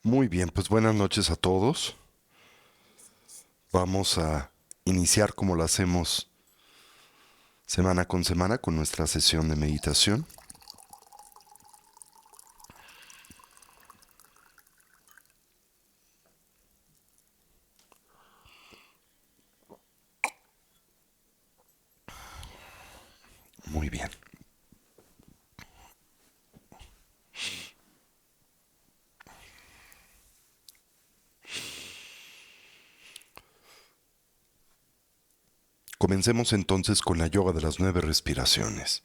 Muy bien, pues buenas noches a todos. Vamos a iniciar como lo hacemos semana con semana con nuestra sesión de meditación. Muy bien. Comencemos entonces con la yoga de las 9 respiraciones.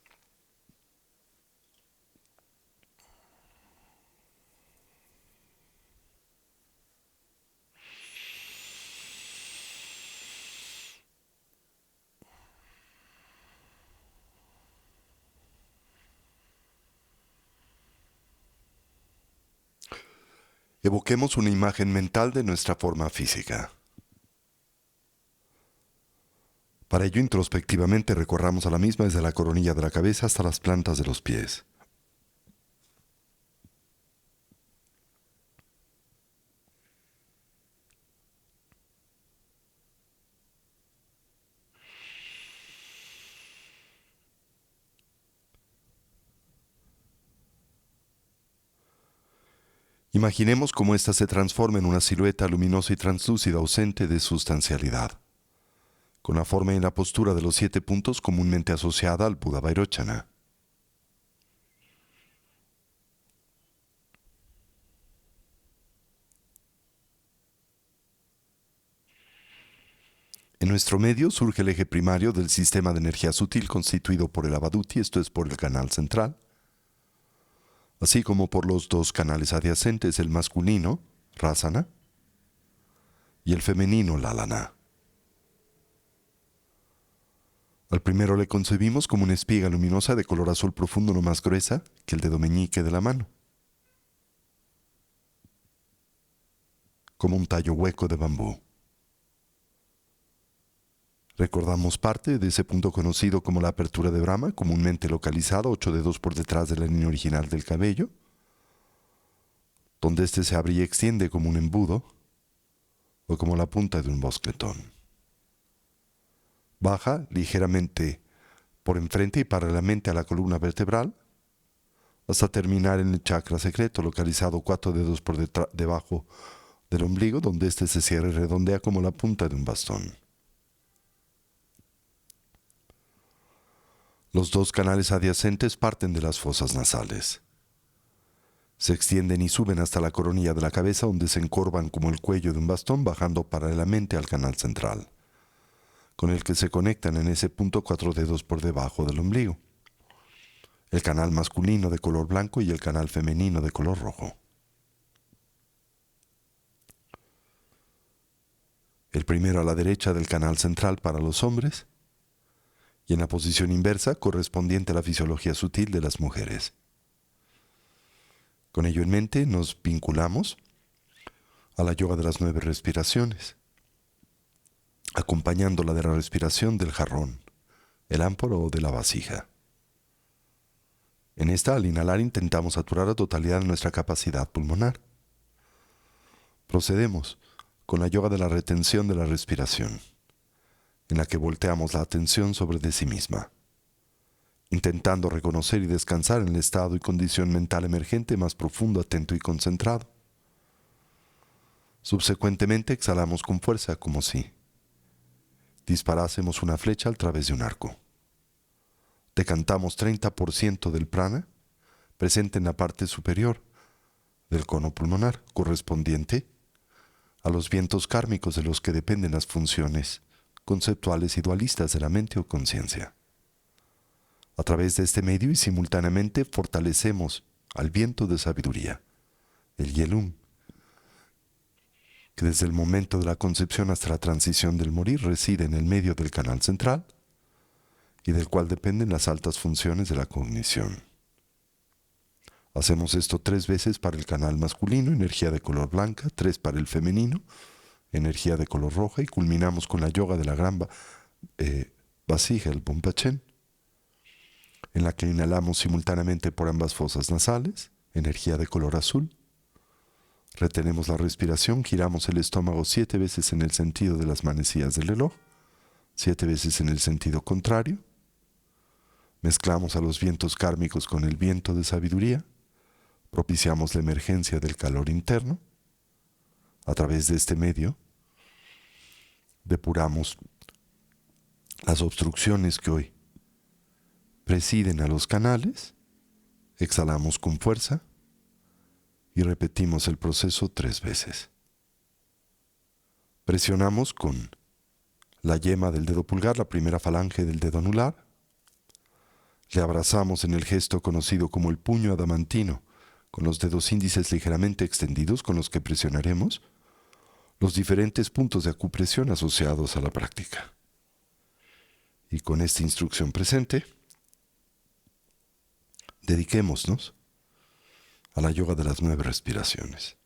Evoquemos una imagen mental de nuestra forma física. Para ello, introspectivamente recorramos a la misma desde la coronilla de la cabeza hasta las plantas de los pies. Imaginemos cómo ésta se transforma en una silueta luminosa y translúcida ausente de sustancialidad, con la forma y la postura de los 7 puntos comúnmente asociada al Buda Vairochana. En nuestro medio surge el eje primario del sistema de energía sutil constituido por el Avaduti, esto es por el canal central, así como por los dos canales adyacentes, el masculino, Rasana, y el femenino, Lalana. Al primero le concebimos como una espiga luminosa de color azul profundo no más gruesa que el dedo meñique de la mano, como un tallo hueco de bambú. Recordamos parte de ese punto conocido como la apertura de Brahma, comúnmente localizado 8 dedos por detrás de la línea original del cabello, donde éste se abre y extiende como un embudo o como la punta de un bosquetón. Baja ligeramente por enfrente y paralelamente a la columna vertebral hasta terminar en el chakra secreto, localizado 4 dedos por debajo del ombligo, donde éste se cierra y redondea como la punta de un bastón. Los dos canales adyacentes parten de las fosas nasales. Se extienden y suben hasta la coronilla de la cabeza, donde se encorvan como el cuello de un bastón, bajando paralelamente al canal central, con el que se conectan en ese punto 4 dedos por debajo del ombligo. El canal masculino de color blanco y el canal femenino de color rojo. El primero a la derecha del canal central para los hombres y en la posición inversa correspondiente a la fisiología sutil de las mujeres. Con ello en mente nos vinculamos a la yoga de las 9 respiraciones, acompañándola de la respiración del jarrón, el ámpora o de la vasija. En esta, al inhalar, intentamos saturar a totalidad nuestra capacidad pulmonar. Procedemos con la yoga de la retención de la respiración, en la que volteamos la atención sobre de sí misma, intentando reconocer y descansar en el estado y condición mental emergente más profundo, atento y concentrado. Subsecuentemente exhalamos con fuerza, como si disparásemos una flecha a través de un arco. Decantamos 30% del prana presente en la parte superior del cono pulmonar, correspondiente a los vientos kármicos de los que dependen las funciones conceptuales y dualistas de la mente o conciencia. A través de este medio y simultáneamente fortalecemos al viento de sabiduría, el Yelum, que desde el momento de la concepción hasta la transición del morir reside en el medio del canal central y del cual dependen las altas funciones de la cognición. Hacemos esto 3 veces para el canal masculino, energía de color blanca, 3 para el femenino, energía de color roja, y culminamos con la yoga de la gran vasija, el Pompachen, en la que inhalamos simultáneamente por ambas fosas nasales, energía de color azul, Retenemos la respiración, giramos el estómago 7 veces en el sentido de las manecillas del reloj, 7 veces en el sentido contrario. Mezclamos a los vientos kármicos con el viento de sabiduría. Propiciamos la emergencia del calor interno. A través de este medio, depuramos las obstrucciones que hoy presiden a los canales. Exhalamos con fuerza y repetimos el proceso 3 veces. Presionamos con la yema del dedo pulgar, la primera falange del dedo anular. Le abrazamos en el gesto conocido como el puño adamantino, con los dedos índices ligeramente extendidos con los que presionaremos los diferentes puntos de acupresión asociados a la práctica. Y con esta instrucción presente, dediquémonos a la yoga de las 9 respiraciones.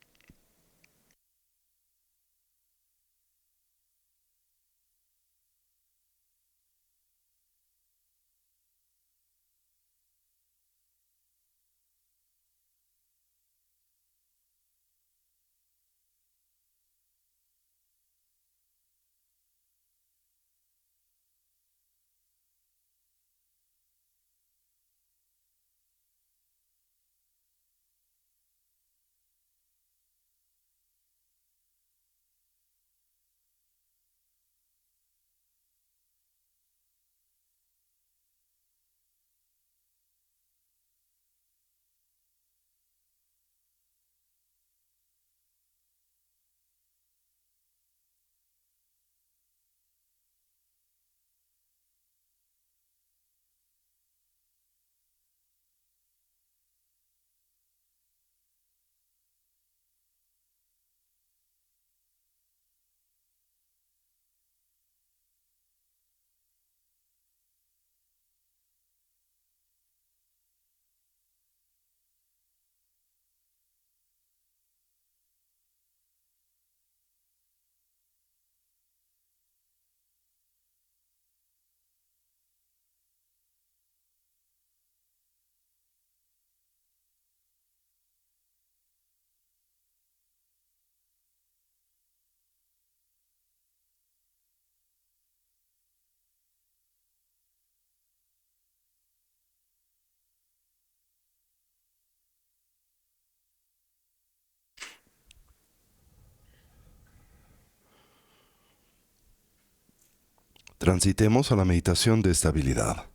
Transitemos a la meditación de estabilidad,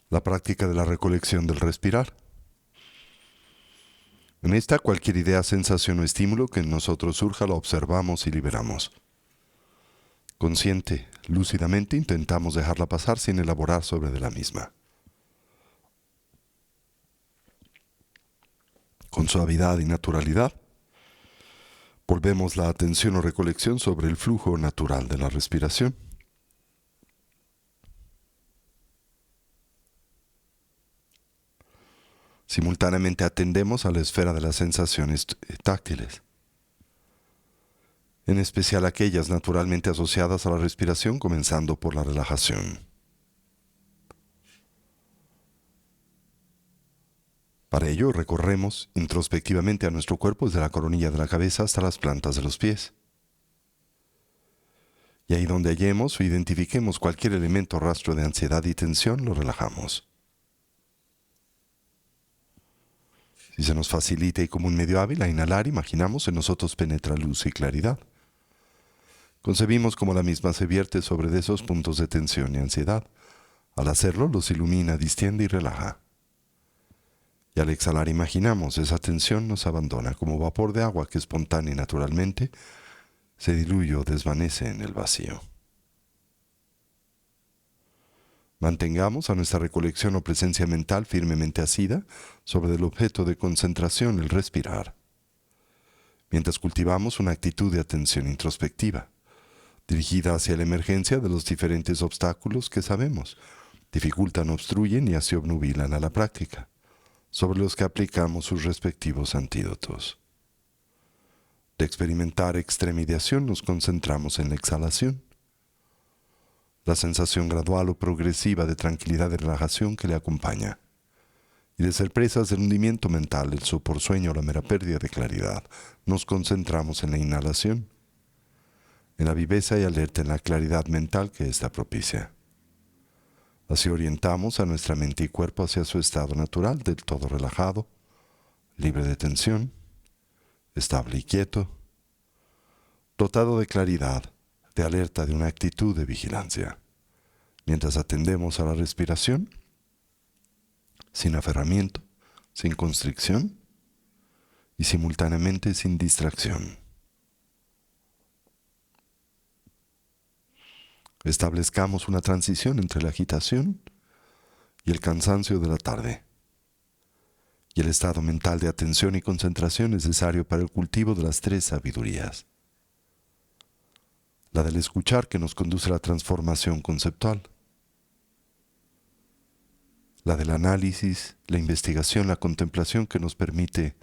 la práctica de la recolección del respirar. En esta, cualquier idea, sensación o estímulo que en nosotros surja la observamos y liberamos. Consciente, lúcidamente intentamos dejarla pasar sin elaborar sobre de la misma. Con suavidad y naturalidad, volvemos la atención o recolección sobre el flujo natural de la respiración. Simultáneamente atendemos a la esfera de las sensaciones táctiles, en especial aquellas naturalmente asociadas a la respiración, comenzando por la relajación. Para ello recorremos introspectivamente a nuestro cuerpo desde la coronilla de la cabeza hasta las plantas de los pies. Y ahí donde hallemos o identifiquemos cualquier elemento o rastro de ansiedad y tensión, lo relajamos. Si se nos facilita y como un medio hábil a inhalar, imaginamos en nosotros penetra luz y claridad. Concebimos como la misma se vierte sobre de esos puntos de tensión y ansiedad. Al hacerlo, los ilumina, distiende y relaja. Y al exhalar, imaginamos esa tensión nos abandona como vapor de agua que espontánea y naturalmente se diluye o desvanece en el vacío. Mantengamos a nuestra recolección o presencia mental firmemente asida sobre el objeto de concentración, el respirar, mientras cultivamos una actitud de atención introspectiva, dirigida hacia la emergencia de los diferentes obstáculos que sabemos, dificultan, obstruyen y así obnubilan a la práctica, sobre los que aplicamos sus respectivos antídotos. De experimentar extremidación nos concentramos en la exhalación, la sensación gradual o progresiva de tranquilidad y relajación que le acompaña, Y de ser presas del hundimiento mental, el soporsueño o la mera pérdida de claridad, nos concentramos en la inhalación, en la viveza y alerta en la claridad mental que ésta propicia. Así orientamos a nuestra mente y cuerpo hacia su estado natural, del todo relajado, libre de tensión, estable y quieto, dotado de claridad, de alerta, de una actitud de vigilancia. Mientras atendemos a la respiración, sin aferramiento, sin constricción y simultáneamente sin distracción. Establezcamos una transición entre la agitación y el cansancio de la tarde. Y el estado mental de atención y concentración necesario para el cultivo de las tres sabidurías. La del escuchar, que nos conduce a la transformación conceptual. La del análisis, la investigación, la contemplación, que nos permite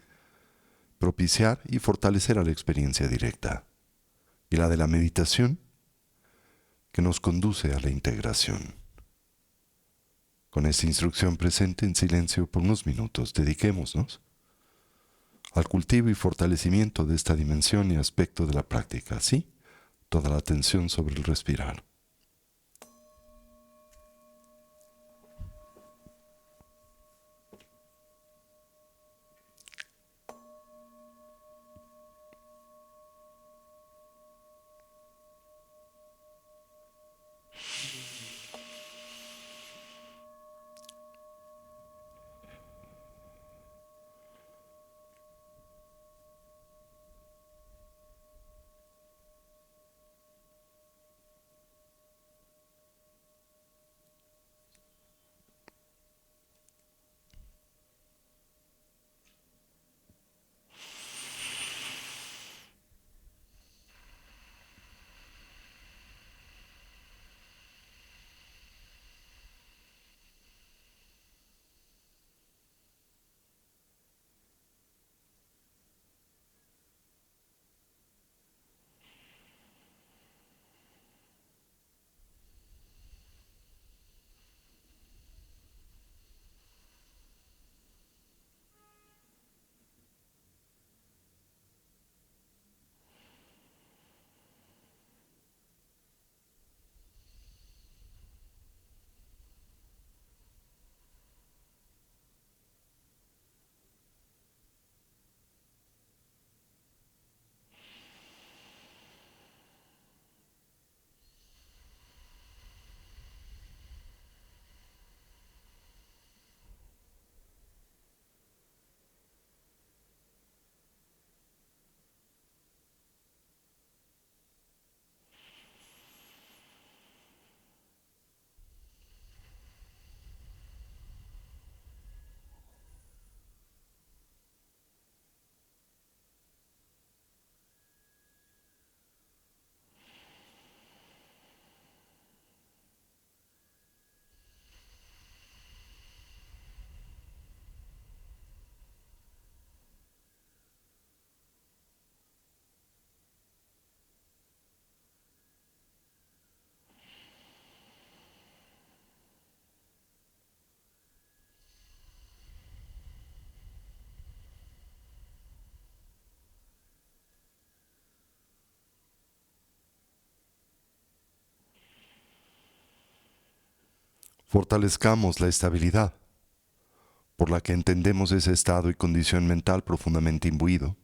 propiciar y fortalecer a la experiencia directa. Y la de la meditación, que nos conduce a la integración. Con esta instrucción presente en silencio por unos minutos, dediquémonos al cultivo y fortalecimiento de esta dimensión y aspecto de la práctica, ¿sí? Toda la atención sobre el respirar. Fortalezcamos la estabilidad, por la que entendemos ese estado y condición mental profundamente imbuido,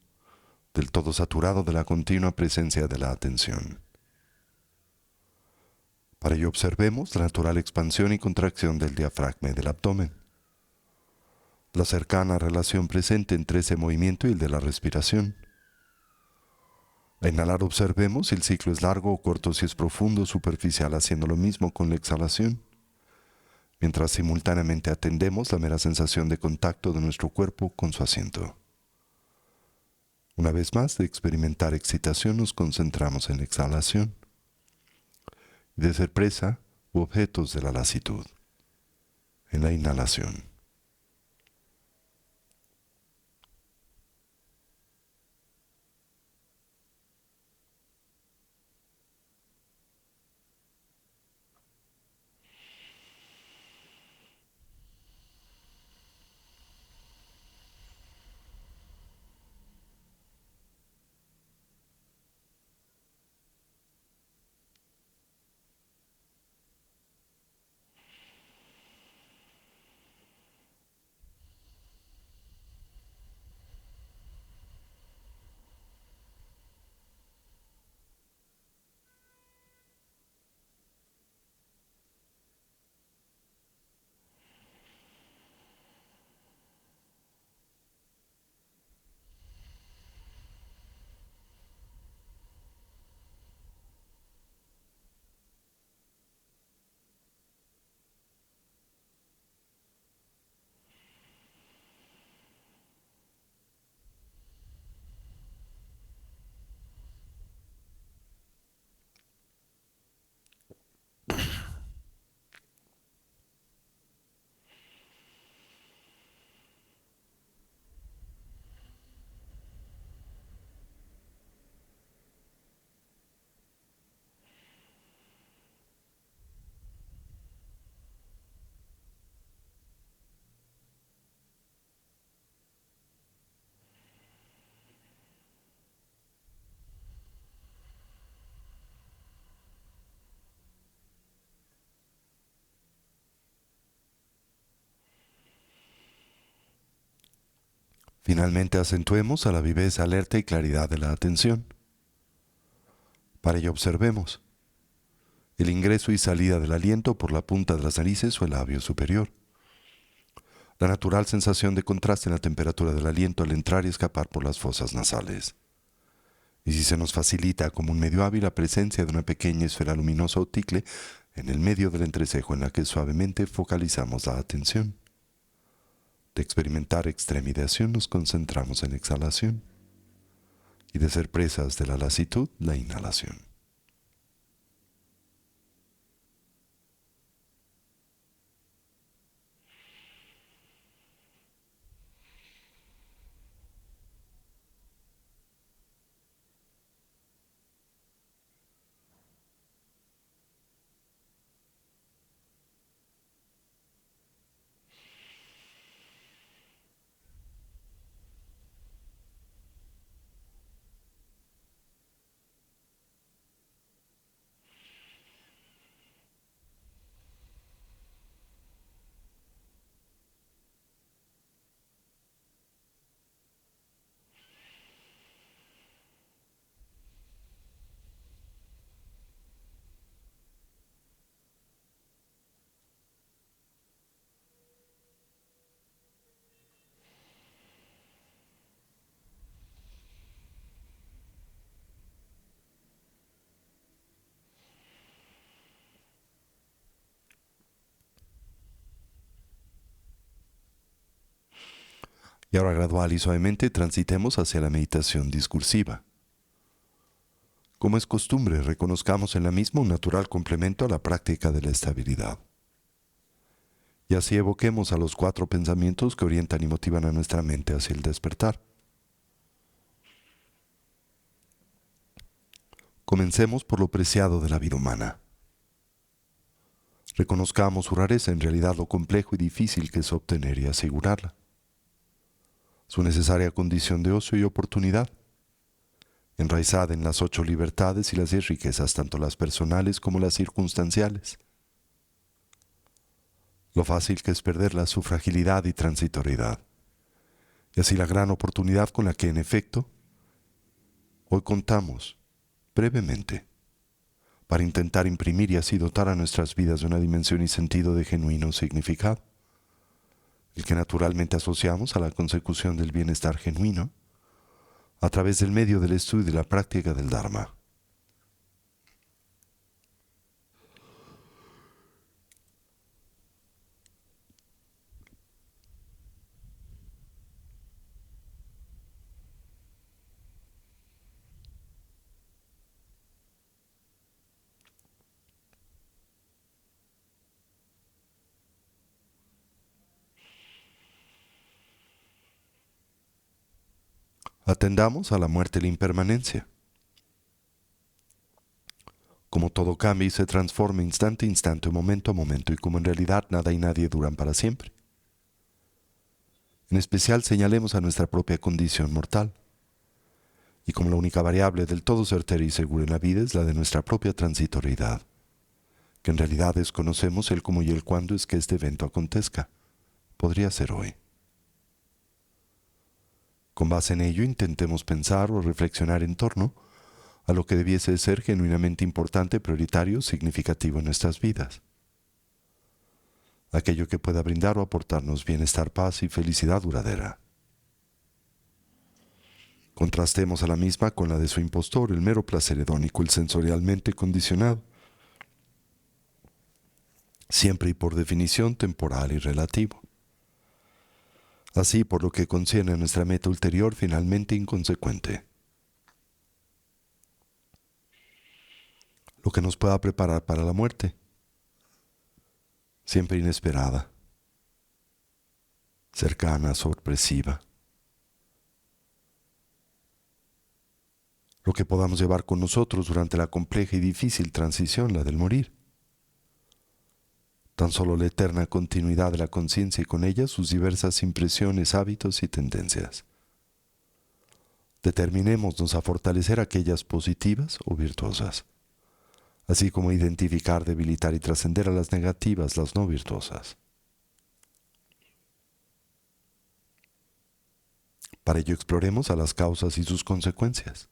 del todo saturado de la continua presencia de la atención. Para ello observemos la natural expansión y contracción del diafragma y del abdomen, la cercana relación presente entre ese movimiento y el de la respiración. Al inhalar observemos si el ciclo es largo o corto, si es profundo o superficial, haciendo lo mismo con la exhalación, mientras simultáneamente atendemos la mera sensación de contacto de nuestro cuerpo con su asiento. Una vez más, de experimentar excitación, nos concentramos en la exhalación y de ser presa u objetos de la lasitud, en la inhalación. Finalmente acentuemos a la viveza, alerta y claridad de la atención. Para ello observemos el ingreso y salida del aliento por la punta de las narices o el labio superior. La natural sensación de contraste en la temperatura del aliento al entrar y escapar por las fosas nasales. Y si se nos facilita como un medio hábil la presencia de una pequeña esfera luminosa o ticle en el medio del entrecejo en la que suavemente focalizamos la atención. De experimentar extremidación nos concentramos en exhalación y de ser presas de la lasitud, la inhalación. Y ahora gradual y suavemente transitemos hacia la meditación discursiva. Como es costumbre, reconozcamos en la misma un natural complemento a la práctica de la estabilidad. Y así evoquemos a los 4 pensamientos que orientan y motivan a nuestra mente hacia el despertar. Comencemos por lo preciado de la vida humana. Reconozcamos su rareza, en realidad lo complejo y difícil que es obtener y asegurarla. Su necesaria condición de ocio y oportunidad, enraizada en las 8 libertades y las 10 riquezas, tanto las personales como las circunstanciales. Lo fácil que es perderla, su fragilidad y transitoriedad. Y así la gran oportunidad con la que, en efecto, hoy contamos brevemente, para intentar imprimir y así dotar a nuestras vidas de una dimensión y sentido de genuino significado, el que naturalmente asociamos a la consecución del bienestar genuino a través del medio del estudio y de la práctica del Dharma. Atendamos a la muerte y la impermanencia. Como todo cambia y se transforma instante a instante, momento a momento, y como en realidad nada y nadie duran para siempre. En especial señalemos a nuestra propia condición mortal. Y como la única variable del todo certera y segura en la vida es la de nuestra propia transitoriedad, que en realidad desconocemos el cómo y el cuándo es que este evento acontezca. Podría ser hoy. Con base en ello, intentemos pensar o reflexionar en torno a lo que debiese ser genuinamente importante, prioritario, significativo en nuestras vidas. Aquello que pueda brindar o aportarnos bienestar, paz y felicidad duradera. Contrastemos a la misma con la de su impostor, el mero placer hedónico, el sensorialmente condicionado, siempre y por definición temporal y relativo. Así, por lo que concierne a nuestra meta ulterior, finalmente inconsecuente. Lo que nos pueda preparar para la muerte, siempre inesperada, cercana, sorpresiva. Lo que podamos llevar con nosotros durante la compleja y difícil transición, la del morir. Tan solo la eterna continuidad de la conciencia y con ella sus diversas impresiones, hábitos y tendencias. Determinémonos a fortalecer aquellas positivas o virtuosas, así como identificar, debilitar y trascender a las negativas, las no virtuosas. Para ello exploremos a las causas y sus consecuencias.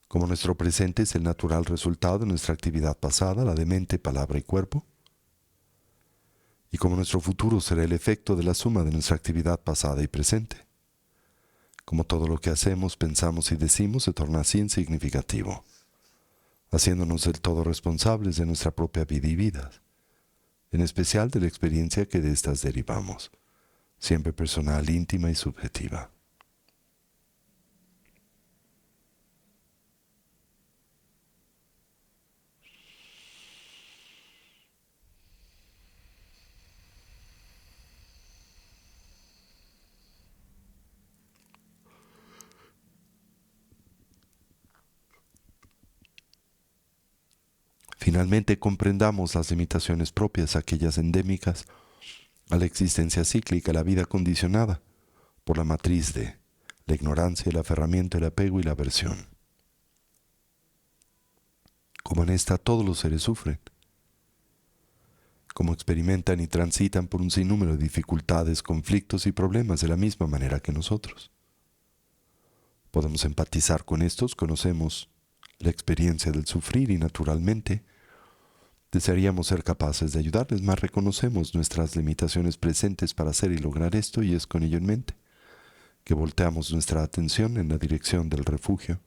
Como nuestro presente es el natural resultado de nuestra actividad pasada, la de mente, palabra y cuerpo, y como nuestro futuro será el efecto de la suma de nuestra actividad pasada y presente. Como todo lo que hacemos, pensamos y decimos se torna así insignificativo, haciéndonos del todo responsables de nuestra propia vida y vidas, en especial de la experiencia que de éstas derivamos, siempre personal, íntima y subjetiva. Finalmente comprendamos las limitaciones propias, aquellas endémicas a la existencia cíclica, a la vida condicionada por la matriz de la ignorancia, el aferramiento, el apego y la aversión. Como en esta todos los seres sufren, como experimentan y transitan por un sinnúmero de dificultades, conflictos y problemas de la misma manera que nosotros. Podemos empatizar con estos, conocemos la experiencia del sufrir y naturalmente desearíamos ser capaces de ayudarles, mas reconocemos nuestras limitaciones presentes para hacer y lograr esto y es con ello en mente que volteamos nuestra atención en la dirección del refugio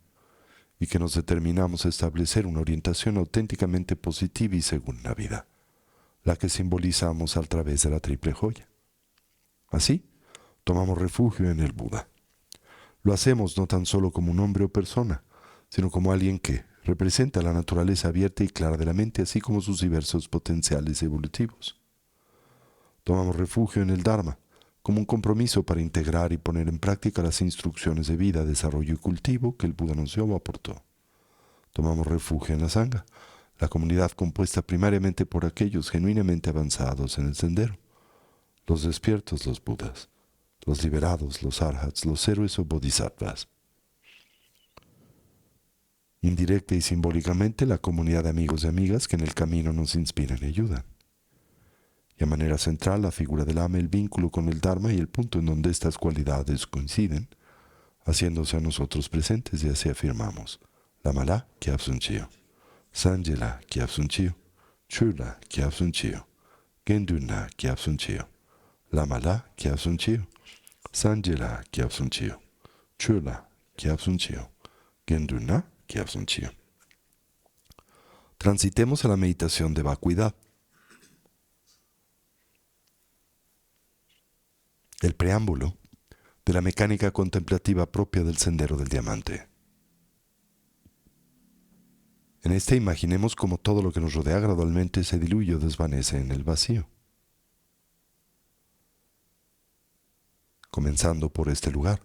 y que nos determinamos a establecer una orientación auténticamente positiva y según la vida, la que simbolizamos a través de la triple joya. Así, tomamos refugio en el Buda. Lo hacemos no tan solo como un hombre o persona, sino como alguien que representa la naturaleza abierta y clara de la mente, así como sus diversos potenciales evolutivos. Tomamos refugio en el Dharma, como un compromiso para integrar y poner en práctica las instrucciones de vida, desarrollo y cultivo que el Buda nos dio o aportó. Tomamos refugio en la Sangha, la comunidad compuesta primariamente por aquellos genuinamente avanzados en el sendero, los despiertos, los Budas, los liberados, los arhats, los héroes o bodhisattvas. Indirecta y simbólicamente la comunidad de amigos y amigas que en el camino nos inspiran y ayudan. Y a manera central la figura del Ama, el vínculo con el Dharma y el punto en donde estas cualidades coinciden, haciéndose a nosotros presentes y así afirmamos. Lamala Kyabsun Chio, Sanjela Kyabsun Chio, Chula Kyabsun Chio, Genduna Kyabsun Chio, Lamala Kyabsun Chio, Sanjela Kyabsun Chio, Chula Kyabsun Chio, Genduna Kyabsun Chio. Transitemos a la meditación de vacuidad. El preámbulo de la mecánica contemplativa propia del Sendero del Diamante. En este imaginemos cómo todo lo que nos rodea gradualmente se diluye o desvanece en el vacío. Comenzando por este lugar,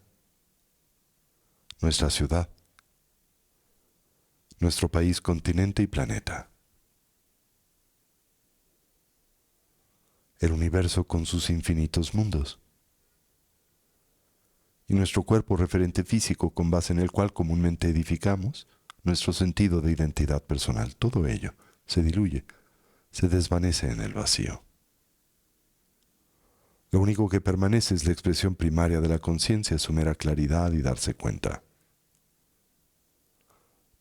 nuestra ciudad, nuestro país, continente y planeta. El universo con sus infinitos mundos. Y nuestro cuerpo referente físico con base en el cual comúnmente edificamos nuestro sentido de identidad personal. Todo ello se diluye, se desvanece en el vacío. Lo único que permanece es la expresión primaria de la conciencia, su mera claridad y darse cuenta.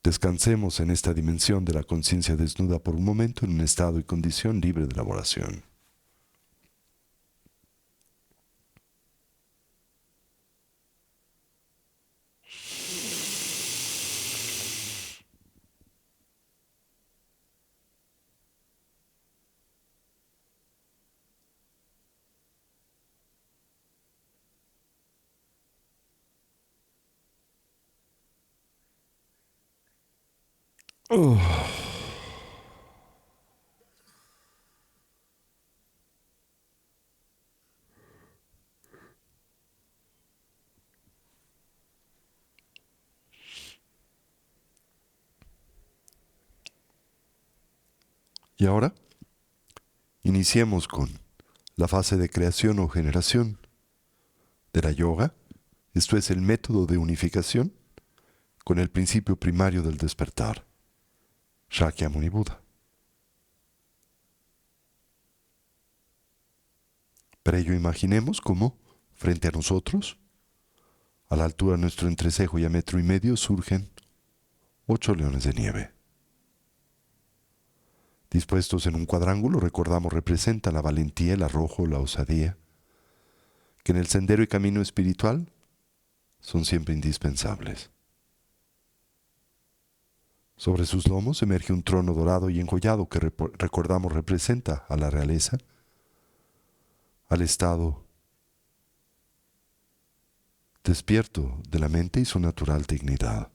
Descansemos en esta dimensión de la conciencia desnuda por un momento en un estado y condición libre de elaboración. Y ahora, iniciemos con la fase de creación o generación de la yoga. Esto es el método de unificación con el principio primario del despertar, Shakyamuni Buda. Para ello imaginemos cómo, frente a nosotros, A la altura de nuestro entrecejo y a 1,5 metros surgen 8 leones de nieve. Dispuestos en un cuadrángulo, recordamos, representan la valentía, el arrojo, la osadía, que en el sendero y camino espiritual son siempre indispensables. Sobre sus lomos emerge un trono dorado y enjollado que recordamos representa a la realeza, al estado despierto de la mente y su natural dignidad.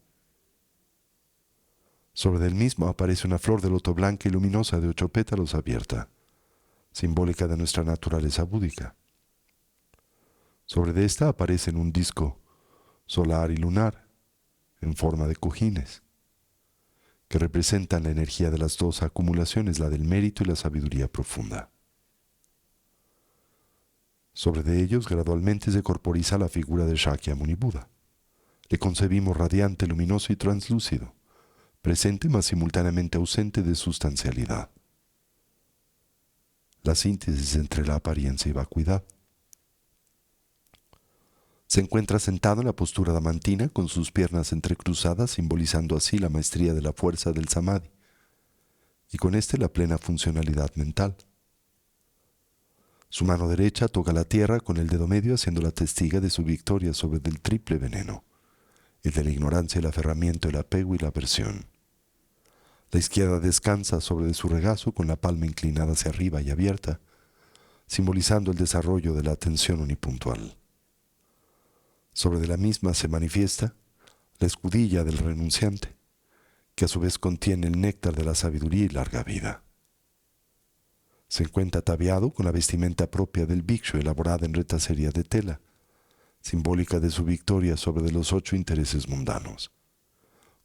Sobre el mismo aparece una flor de loto blanca y luminosa de 8 pétalos abierta, simbólica de nuestra naturaleza búdica. Sobre esta aparecen un disco solar y lunar en forma de cojines, que representan la energía de las dos acumulaciones, la del mérito y la sabiduría profunda. Sobre de ellos gradualmente se corporiza la figura de Shakyamuni Buda. Le concebimos radiante, luminoso y translúcido, presente mas simultáneamente ausente de sustancialidad. La síntesis entre la apariencia y vacuidad. Se encuentra sentado en la postura damantina con sus piernas entrecruzadas, simbolizando así la maestría de la fuerza del samadhi, y con la plena funcionalidad mental. Su mano derecha toca la tierra con el dedo medio, haciéndola testiga de su victoria sobre el triple veneno, el de la ignorancia, el aferramiento, el apego y la aversión. La izquierda descansa sobre su regazo con la palma inclinada hacia arriba y abierta, simbolizando el desarrollo de la atención unipuntual. Sobre de la misma se manifiesta la escudilla del renunciante, que a su vez contiene el néctar de la sabiduría y larga vida. Se encuentra ataviado con la vestimenta propia del bhikshu, elaborada en retacería de tela, simbólica de su victoria sobre de los 8 intereses mundanos.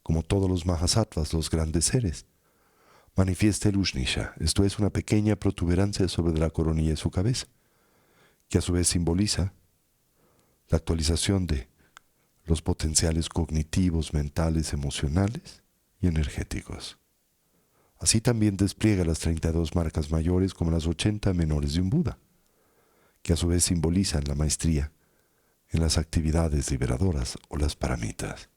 Como todos los mahasattvas, los grandes seres, manifiesta el Ushnisha, esto es una pequeña protuberancia sobre la coronilla de su cabeza, que a su vez simboliza la actualización de los potenciales cognitivos, mentales, emocionales y energéticos. Así también despliega las 32 marcas mayores como las 80 menores de un Buda, que a su vez simbolizan la maestría en las actividades liberadoras o las paramitas,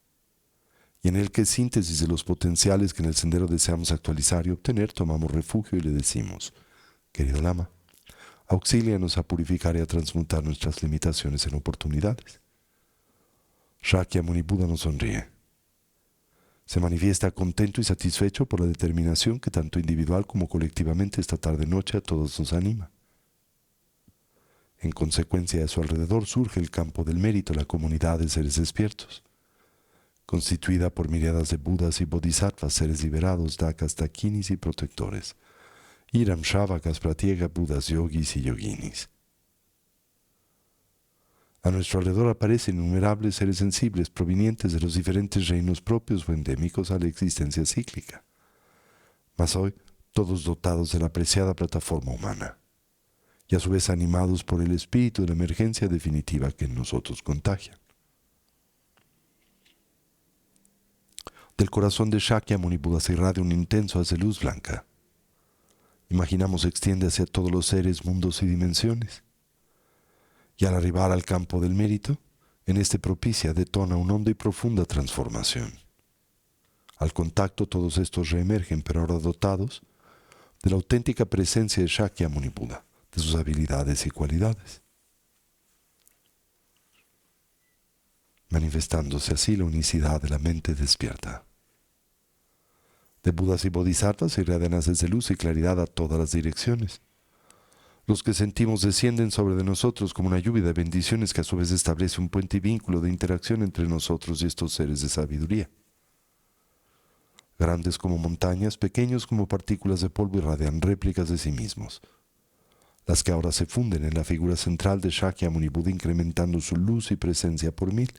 y en el que síntesis de los potenciales que en el sendero deseamos actualizar y obtener, tomamos refugio y le decimos: querido Lama, auxílianos a purificar y a transmutar nuestras limitaciones en oportunidades. Shakyamuni Buda nos sonríe. Se manifiesta contento y satisfecho por la determinación que tanto individual como colectivamente esta tarde-noche a todos nos anima. En consecuencia, a su alrededor surge el campo del mérito, la comunidad de seres despiertos, constituida por miriadas de Budas y Bodhisattvas, seres liberados, dakas, dakinis y protectores, Iram Shavakas, Pratyeka, Budas, yogis y yoginis. A nuestro alrededor aparecen innumerables seres sensibles provenientes de los diferentes reinos propios o endémicos a la existencia cíclica, mas hoy todos dotados de la apreciada plataforma humana, y a su vez animados por el espíritu de la emergencia definitiva que en nosotros contagia. Del corazón de Shakyamuni Buda se irradia un intenso haz de luz blanca. Imaginamos se extiende hacia todos los seres, mundos y dimensiones. Y al arribar al campo del mérito, en propicia detona una honda y profunda transformación. Al contacto todos estos reemergen, pero ahora dotados de la auténtica presencia de Shakyamuni Buda, de sus habilidades y cualidades, manifestándose así la unicidad de la mente despierta. De Budas y Bodhisattvas se irradian haces de luz y claridad a todas las direcciones. Los que sentimos descienden sobre de nosotros como una lluvia de bendiciones que a su vez establece un puente y vínculo de interacción entre nosotros y estos seres de sabiduría. Grandes como montañas, pequeños como partículas de polvo irradian réplicas de sí mismos, las que ahora se funden en la figura central de Shakyamuni Buda, incrementando su luz y presencia por 1000.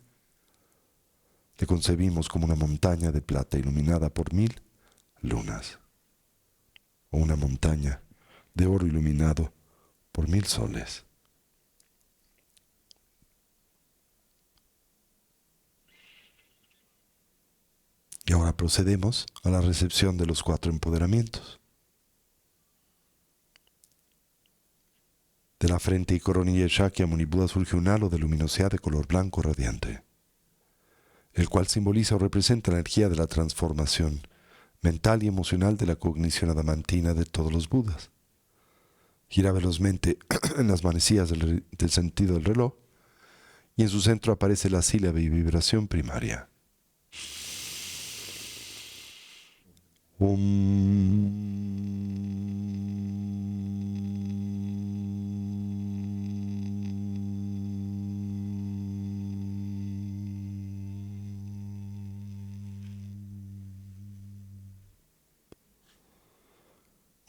Le concebimos como una montaña de plata iluminada por 1000 lunas, o una montaña de oro iluminado por 1000 soles. Y ahora procedemos a la recepción de los 4 empoderamientos. De la frente y coronilla de Shakyamuni Buda surge un halo de luminosidad de color blanco radiante. el cual simboliza o representa la energía de la transformación mental y emocional de la cognición adamantina de todos los Budas. Gira velozmente en las manecillas del sentido del reloj y en su centro aparece la sílaba y vibración primaria.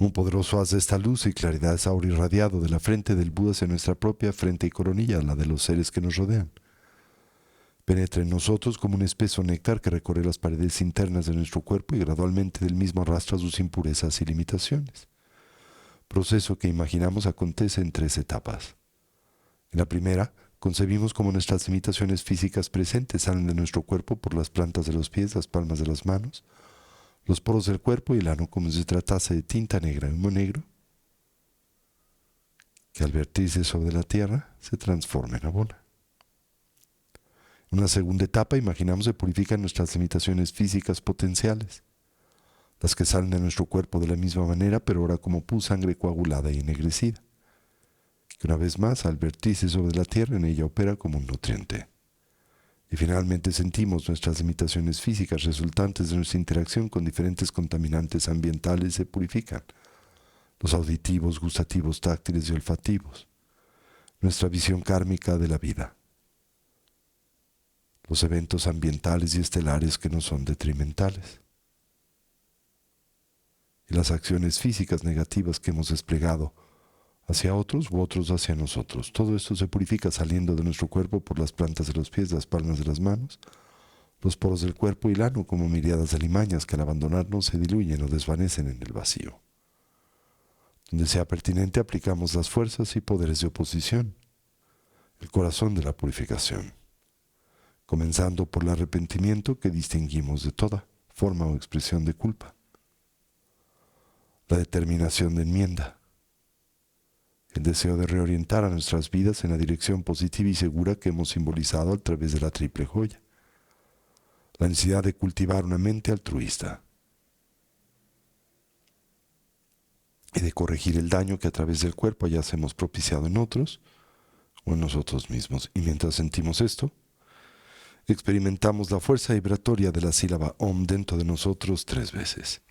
Un poderoso haz de esta luz y claridad es ahora irradiado de la frente del Buda hacia nuestra propia frente y coronilla, la de los seres que nos rodean. Penetra en nosotros como un espeso néctar que recorre las paredes internas de nuestro cuerpo y gradualmente del mismo arrastra sus impurezas y limitaciones. Proceso que imaginamos acontece en 3 etapas. En la primera, concebimos como nuestras limitaciones físicas presentes salen de nuestro cuerpo por las plantas de los pies, las palmas de las manos, los poros del cuerpo y el ano como si se tratase de tinta negra y humo negro, que al vertirse sobre la tierra se transforma en abona. En una segunda etapa, imaginamos se purifican nuestras limitaciones físicas potenciales, las que salen de nuestro cuerpo de la misma manera, pero ahora como pus sangre coagulada y ennegrecida, que una vez más, al vertirse sobre la tierra, en ella opera como un nutriente. Y finalmente sentimos nuestras limitaciones físicas resultantes de nuestra interacción con diferentes contaminantes ambientales se purifican, los auditivos, gustativos, táctiles y olfativos, nuestra visión kármica de la vida, los eventos ambientales y estelares que nos son detrimentales, y las acciones físicas negativas que hemos desplegado hacia otros u otros hacia nosotros. Todo esto se purifica saliendo de nuestro cuerpo por las plantas de los pies, las palmas de las manos, los poros del cuerpo y el ano como miriadas de alimañas que al abandonarnos se diluyen o desvanecen en el vacío. Donde sea pertinente aplicamos las fuerzas y poderes de oposición, el corazón de la purificación, comenzando por el arrepentimiento que distinguimos de toda forma o expresión de culpa, la determinación de enmienda, el deseo de reorientar a nuestras vidas en la dirección positiva y segura que hemos simbolizado a través de la triple joya, la necesidad de cultivar una mente altruista y de corregir el daño que a través del cuerpo ya hemos propiciado en otros o en nosotros mismos. Y mientras sentimos esto, experimentamos la fuerza vibratoria de la sílaba Om dentro de nosotros 3 veces.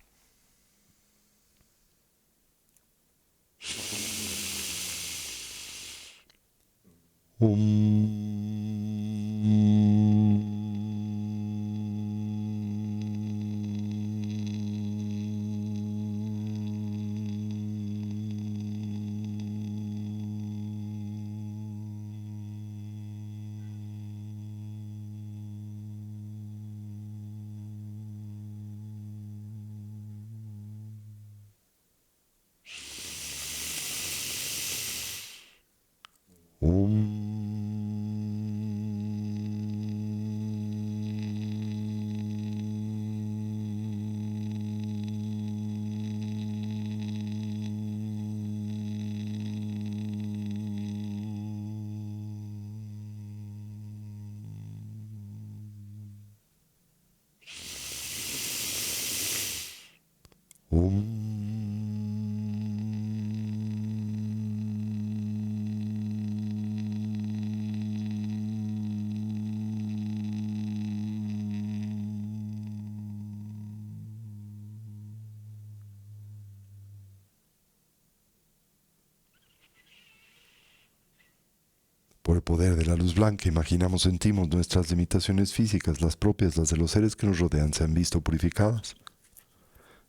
Por el poder de la luz blanca, imaginamos, sentimos nuestras limitaciones físicas, las propias, las de los seres que nos rodean, se han visto purificadas.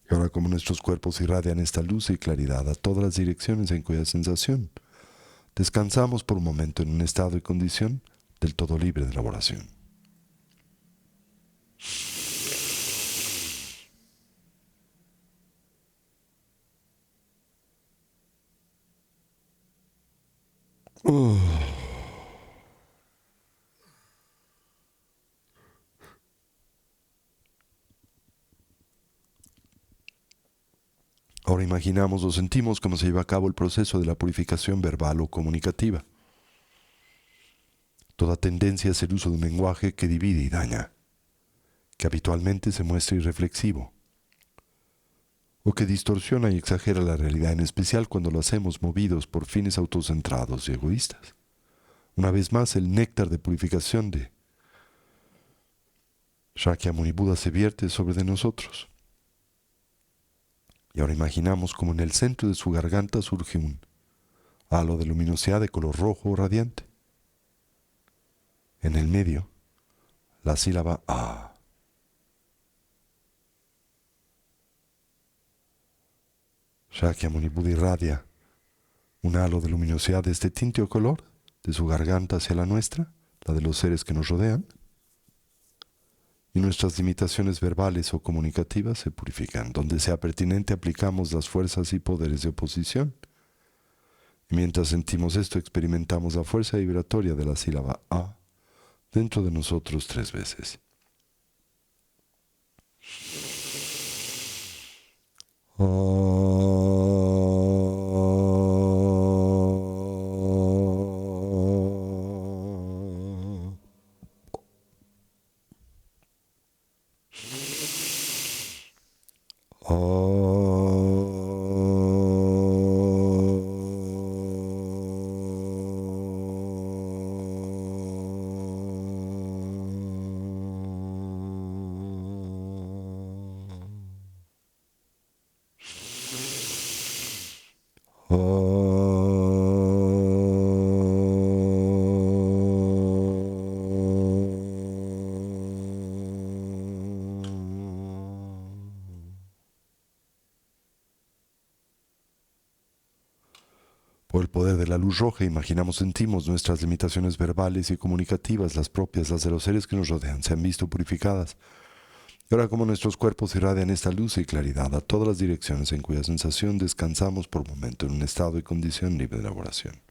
Y ahora como nuestros cuerpos irradian esta luz y claridad a todas las direcciones en cuya sensación, descansamos por un momento en un estado y condición del todo libre de elaboración. Ahora imaginamos o sentimos cómo se lleva a cabo el proceso de la purificación verbal o comunicativa. Toda tendencia es el uso de un lenguaje que divide y daña. que habitualmente se muestra irreflexivo, o que distorsiona y exagera la realidad, en especial cuando lo hacemos movidos por fines autocentrados y egoístas. Una vez más, el néctar de purificación de Shakyamuni Buda se vierte sobre de nosotros. Y ahora imaginamos como en el centro de su garganta surge un halo de luminosidad de color rojo radiante. En el medio, la sílaba A. Shakyamuni Buda irradia un halo de luminosidad de este tinte o color, de su garganta hacia la nuestra, la de los seres que nos rodean, y nuestras limitaciones verbales o comunicativas se purifican. Donde sea pertinente aplicamos las fuerzas y poderes de oposición. Y mientras sentimos esto, experimentamos la fuerza vibratoria de la sílaba A dentro de nosotros 3 veces. Por el poder de la luz roja, imaginamos, sentimos nuestras limitaciones verbales y comunicativas, las propias, las de los seres que nos rodean, se han visto purificadas. Y ahora como nuestros cuerpos irradian esta luz y claridad a todas las direcciones en cuya sensación descansamos por momento en un estado y condición libre de elaboración.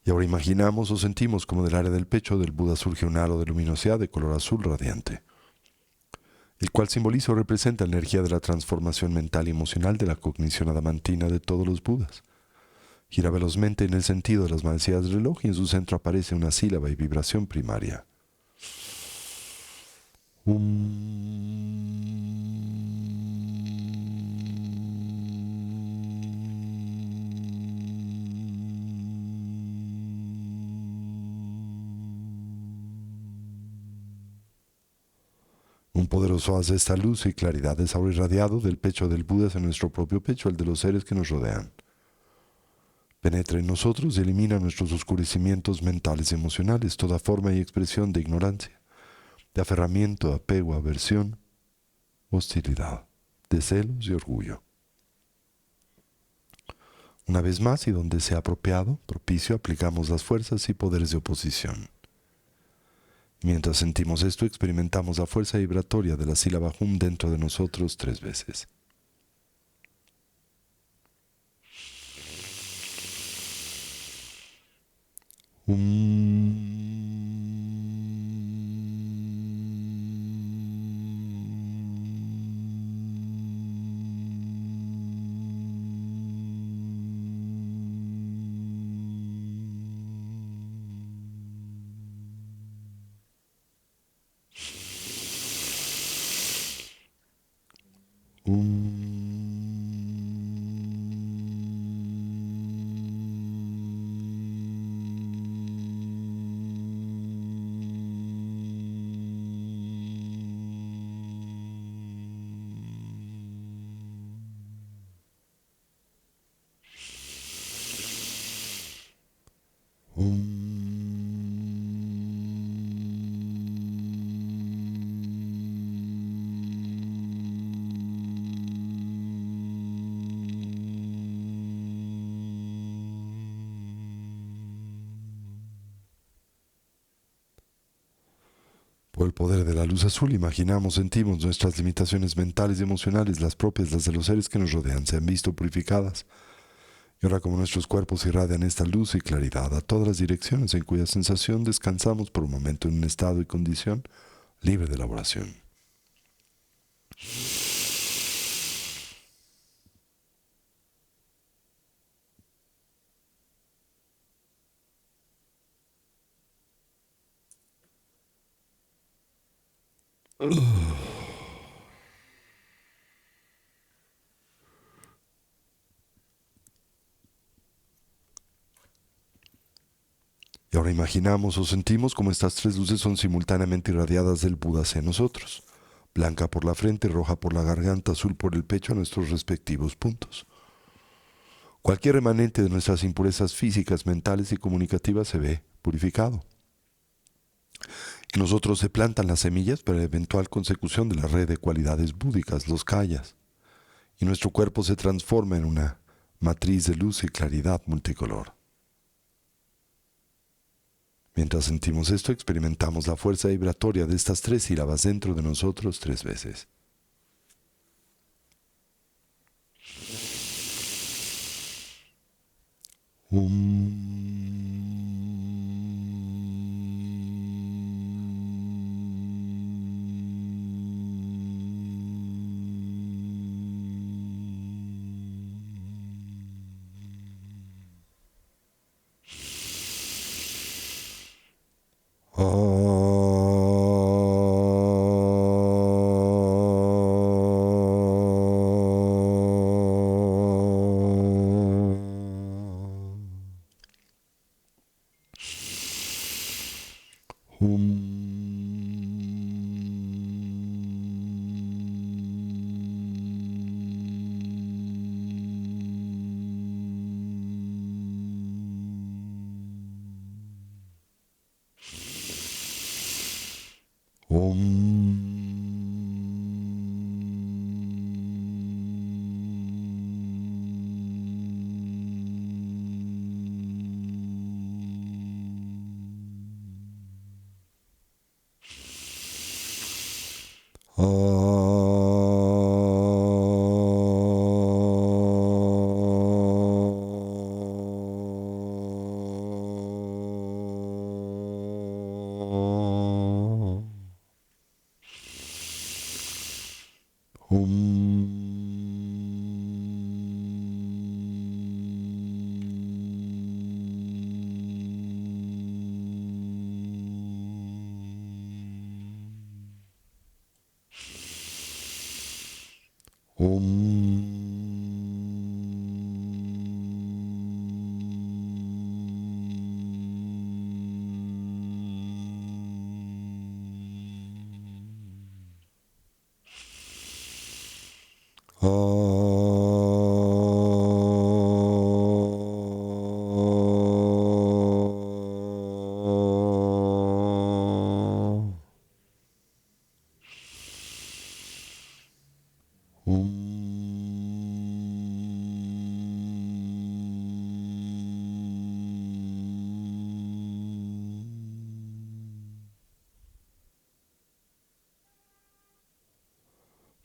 Y ahora imaginamos o sentimos como del área del pecho del Buda surge un halo de luminosidad de color azul radiante, el cual simboliza o representa la energía de la transformación mental y emocional de la cognición adamantina de todos los Budas. Gira velozmente en el sentido de las manecillas del reloj y en su centro aparece una sílaba y vibración primaria. Un poderoso haz de esta luz y claridad es ahora irradiado del pecho del Buda hacia nuestro propio pecho, el de los seres que nos rodean. Penetra en nosotros y elimina nuestros oscurecimientos mentales y emocionales, toda forma y expresión de ignorancia, de aferramiento, apego, aversión, hostilidad, de celos y orgullo. Una vez más, y donde sea apropiado, propicio, aplicamos las fuerzas y poderes de oposición. Mientras sentimos esto, experimentamos la fuerza vibratoria de la sílaba Hum dentro de nosotros 3 veces. Por el poder de la luz azul, imaginamos, sentimos nuestras limitaciones mentales y emocionales, las propias, las de los seres que nos rodean, se han visto purificadas. Y ahora como nuestros cuerpos irradian esta luz y claridad a todas las direcciones en cuya sensación descansamos por un momento en un estado y condición libre de elaboración. Y ahora imaginamos o sentimos como estas tres luces son simultáneamente irradiadas del Buda hacia nosotros. Blanca por la frente, roja por la garganta, azul por el pecho a nuestros respectivos puntos. Cualquier remanente de nuestras impurezas físicas, mentales y comunicativas se ve purificado. En nosotros se plantan las semillas para la eventual consecución de la red de cualidades búdicas, los kayas. Y nuestro cuerpo se transforma en una matriz de luz y claridad multicolor. Mientras sentimos esto, experimentamos la fuerza vibratoria de estas tres sílabas dentro de nosotros 3 veces.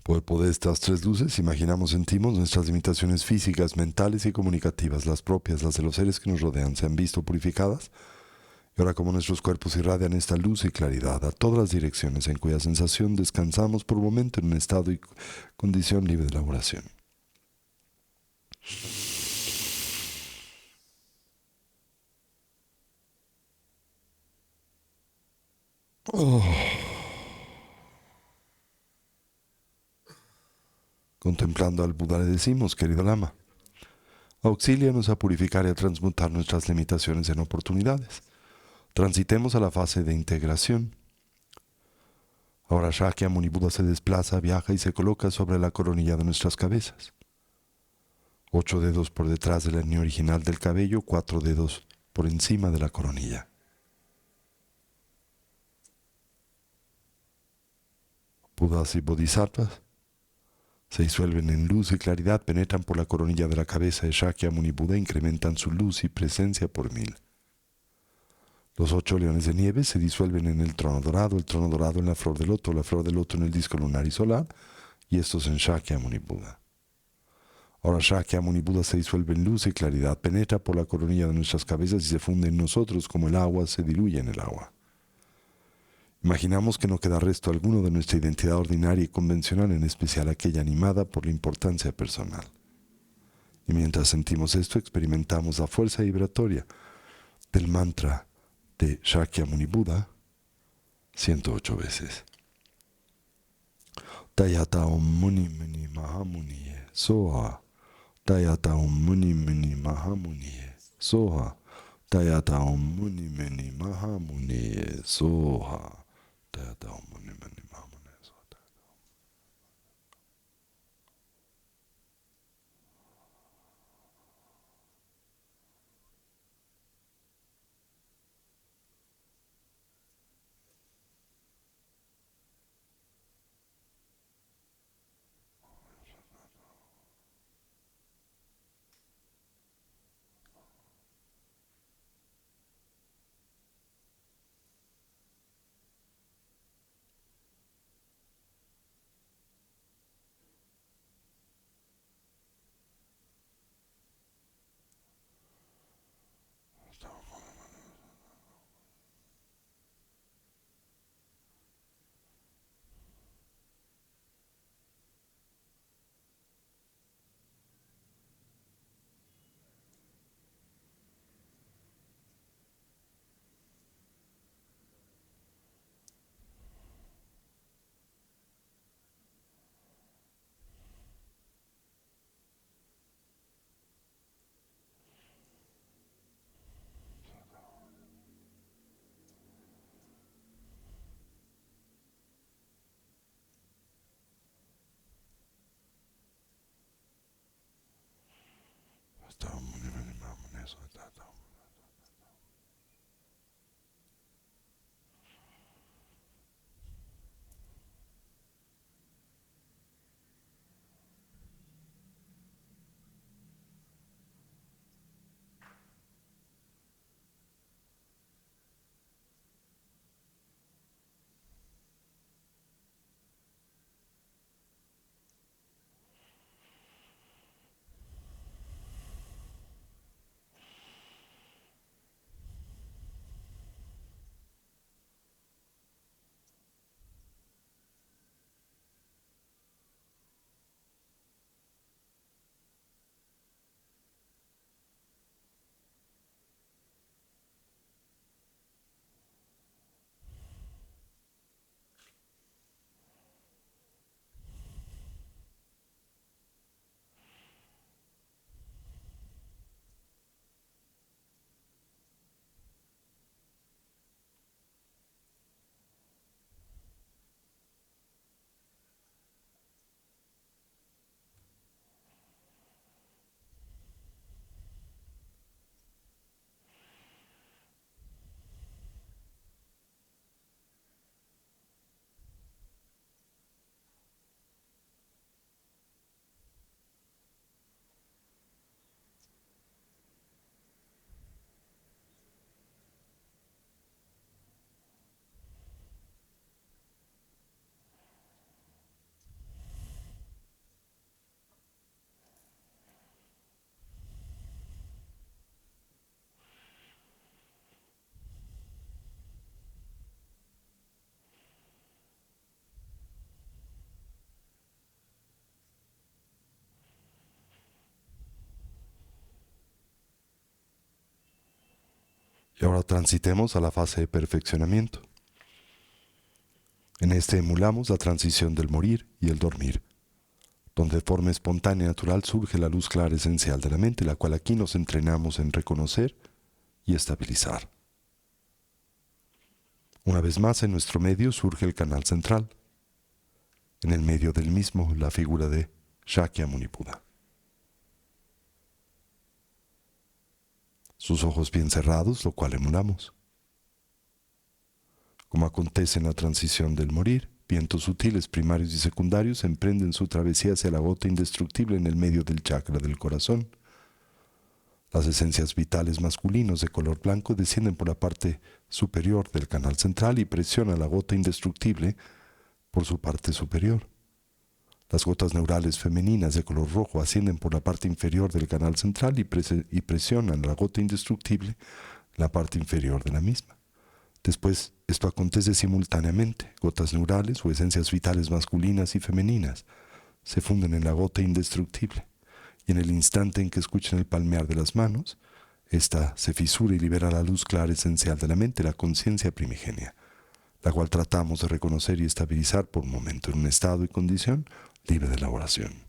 Por el poder de estas tres luces, imaginamos, sentimos nuestras limitaciones físicas, mentales y comunicativas, las propias, las de los seres que nos rodean, se han visto purificadas. Y ahora como nuestros cuerpos irradian esta luz y claridad a todas las direcciones en cuya sensación descansamos por un momento en un estado y condición libre de elaboración. Contemplando al Buda le decimos, querido Lama, auxílianos a purificar y a transmutar nuestras limitaciones en oportunidades. Transitemos a la fase de integración. Ahora Shakyamuni Buda se desplaza, viaja y se coloca sobre la coronilla de nuestras cabezas. 8 dedos por detrás de la línea original del cabello, 4 dedos por encima de la coronilla. Budas y Bodhisattvas se disuelven en luz y claridad, penetran por la coronilla de la cabeza de Shakyamuni Buda e incrementan su luz y presencia por 1000. Los 8 leones de nieve se disuelven en el trono dorado en la flor de loto en el disco lunar y solar, y estos en Shakyamuni Buda. Ahora Shakyamuni Buda se disuelve en luz y claridad, penetra por la coronilla de nuestras cabezas y se funde en nosotros como el agua se diluye en el agua. Imaginamos que no queda resto alguno de nuestra identidad ordinaria y convencional, en especial aquella animada por la importancia personal. Y mientras sentimos esto, experimentamos la fuerza vibratoria del mantra de Shakyamuni Buda 108 veces. Tayata Om Muni Muni Mahamuni Soha. Tayata Om Muni Muni Mahamuni Soha. Tayata Om Muni Muni Mahamuni Soha. Tayata Om Muni Muni Mahamuni Soha. Y ahora transitemos a la fase de perfeccionamiento. En este emulamos la transición del morir y el dormir, donde de forma espontánea y natural surge la luz clara esencial de la mente, la cual aquí nos entrenamos en reconocer y estabilizar. Una vez más, en nuestro medio surge el canal central. En el medio del mismo, la figura de Shakyamuni Buda. Sus ojos bien cerrados, lo cual emulamos. Como acontece en la transición del morir, vientos sutiles primarios y secundarios emprenden su travesía hacia la gota indestructible en el medio del chakra del corazón. Las esencias vitales masculinos de color blanco descienden por la parte superior del canal central y presionan la gota indestructible por su parte superior. Las gotas neurales femeninas de color rojo ascienden por la parte inferior del canal central y presionan la gota indestructible en la parte inferior de la misma. Después, esto acontece simultáneamente. Gotas neurales o esencias vitales masculinas y femeninas se funden en la gota indestructible. Y en el instante en que escuchan el palmear de las manos, ésta se fisura y libera la luz clara esencial de la mente, la conciencia primigenia, la cual tratamos de reconocer y estabilizar por un momento en un estado y condición libre de elaboración.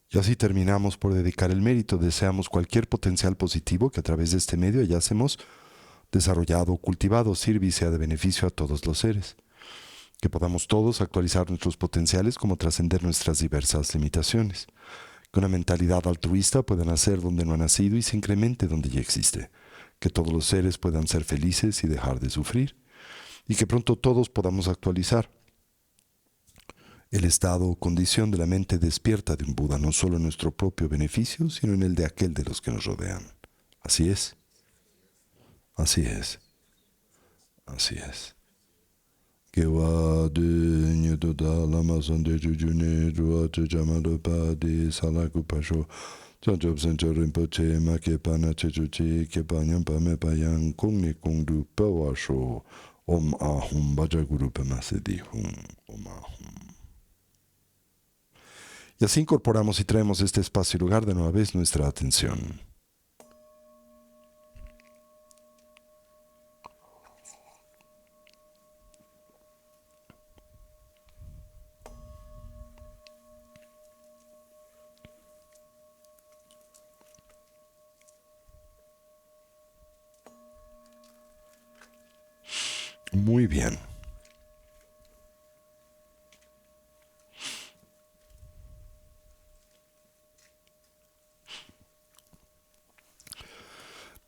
Y así terminamos por dedicar el mérito. Deseamos cualquier potencial positivo que a través de este medio hayásemos desarrollado o cultivado sirva y sea de beneficio a todos los seres. Que podamos todos actualizar nuestros potenciales como trascender nuestras diversas limitaciones. Que una mentalidad altruista pueda nacer donde no ha nacido y se incremente donde ya existe. Que todos los seres puedan ser felices y dejar de sufrir. Y que pronto todos podamos actualizar el estado o condición de la mente despierta de un Buda, no solo en nuestro propio beneficio, sino en el de aquel de los que nos rodean. Así es, así es, así es. Que va de ñedo da lama son de jujune, rua de llamado pa de salaku pasho, chanchob sencho rinpoche, ma que pana chechuchi, que pañan pa me payan, kung ni kung du pa washo, om ahum bajaguru pa masedi hum, om ahum. Y así incorporamos y traemos este espacio y lugar de nueva vez nuestra atención. Muy bien.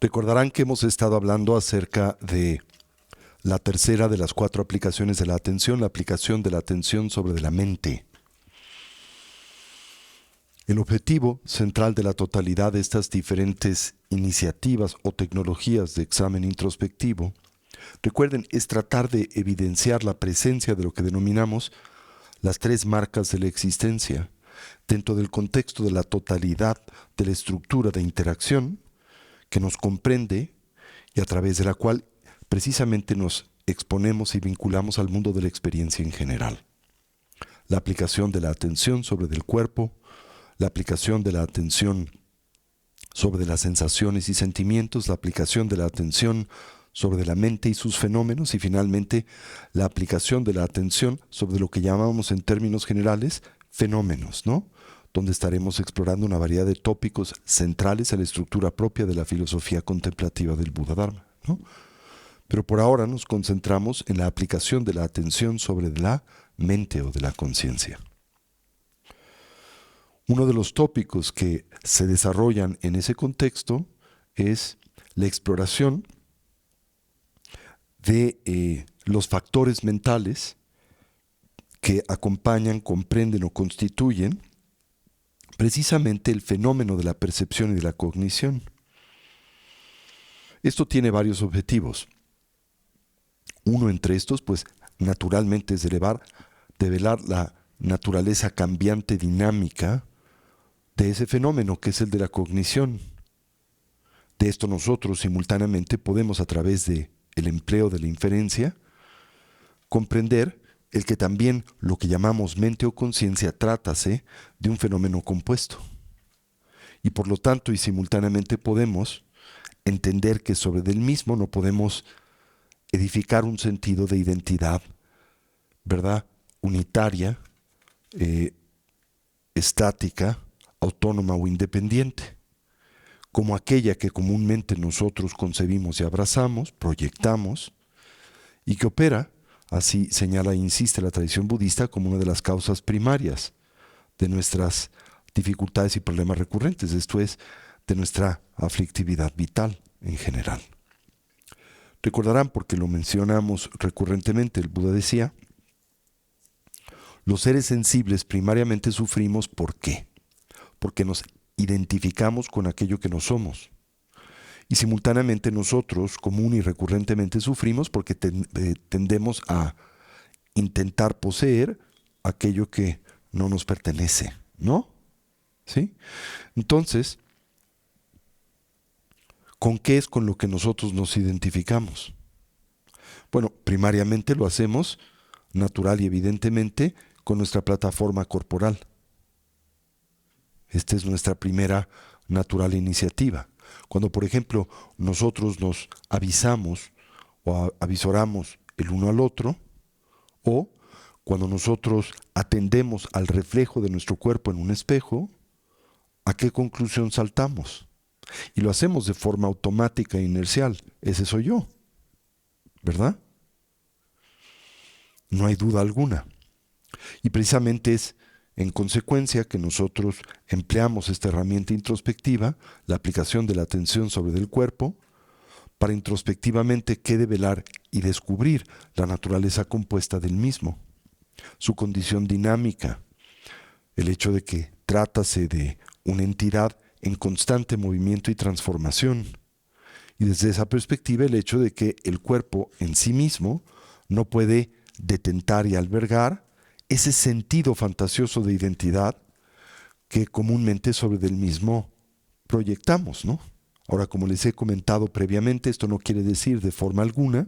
Recordarán que hemos estado hablando acerca de la tercera de las 4 aplicaciones de la atención, la aplicación de la atención sobre de la mente. El objetivo central de la totalidad de estas diferentes iniciativas o tecnologías de examen introspectivo, recuerden, es tratar de evidenciar la presencia de lo que denominamos las 3 marcas de la existencia dentro del contexto de la totalidad de la estructura de interacción que nos comprende y a través de la cual precisamente nos exponemos y vinculamos al mundo de la experiencia en general. La aplicación de la atención sobre el cuerpo, la aplicación de la atención sobre las sensaciones y sentimientos, la aplicación de la atención sobre la mente y sus fenómenos y finalmente la aplicación de la atención sobre lo que llamamos en términos generales fenómenos, ¿no? Donde estaremos explorando una variedad de tópicos centrales a la estructura propia de la filosofía contemplativa del Buda Dharma, ¿no? Pero por ahora nos concentramos en la aplicación de la atención sobre la mente o de la conciencia. Uno de los tópicos que se desarrollan en ese contexto es la exploración de los factores mentales que acompañan, comprenden o constituyen precisamente el fenómeno de la percepción y de la cognición. Esto tiene varios objetivos. Uno entre estos, pues, naturalmente es develar la naturaleza cambiante dinámica de ese fenómeno que es el de la cognición. De esto nosotros simultáneamente podemos, a través del empleo de la inferencia, comprender el que también lo que llamamos mente o conciencia trátase de un fenómeno compuesto. Y por lo tanto, y simultáneamente podemos entender que sobre del mismo no podemos edificar un sentido de identidad, ¿verdad? Unitaria, estática, autónoma o independiente, como aquella que comúnmente nosotros concebimos y abrazamos, proyectamos, y que opera, así señala e insiste la tradición budista, como una de las causas primarias de nuestras dificultades y problemas recurrentes, esto es, de nuestra aflictividad vital en general. Recordarán, porque lo mencionamos recurrentemente, el Buda decía, los seres sensibles primariamente sufrimos, ¿por qué? Porque nos identificamos con aquello que no somos. Y simultáneamente nosotros, común y recurrentemente, sufrimos porque tendemos a intentar poseer aquello que no nos pertenece, ¿no? ¿Sí? Entonces, ¿con qué es con lo que nosotros nos identificamos? Bueno, primariamente lo hacemos natural y evidentemente con nuestra plataforma corporal. Esta es nuestra primera natural iniciativa. Cuando, por ejemplo, nosotros nos avisamos o avisoramos el uno al otro, o cuando nosotros atendemos al reflejo de nuestro cuerpo en un espejo, ¿a qué conclusión saltamos? Y lo hacemos de forma automática e inercial. Ese soy yo, ¿verdad? No hay duda alguna. Y precisamente es en consecuencia que nosotros empleamos esta herramienta introspectiva, la aplicación de la atención sobre el cuerpo, para introspectivamente que develar y descubrir la naturaleza compuesta del mismo, su condición dinámica, el hecho de que trátase de una entidad en constante movimiento y transformación. Y desde esa perspectiva el hecho de que el cuerpo en sí mismo no puede detentar y albergar ese sentido fantasioso de identidad que comúnmente sobre del mismo proyectamos, ¿no? Ahora, como les he comentado previamente, esto no quiere decir de forma alguna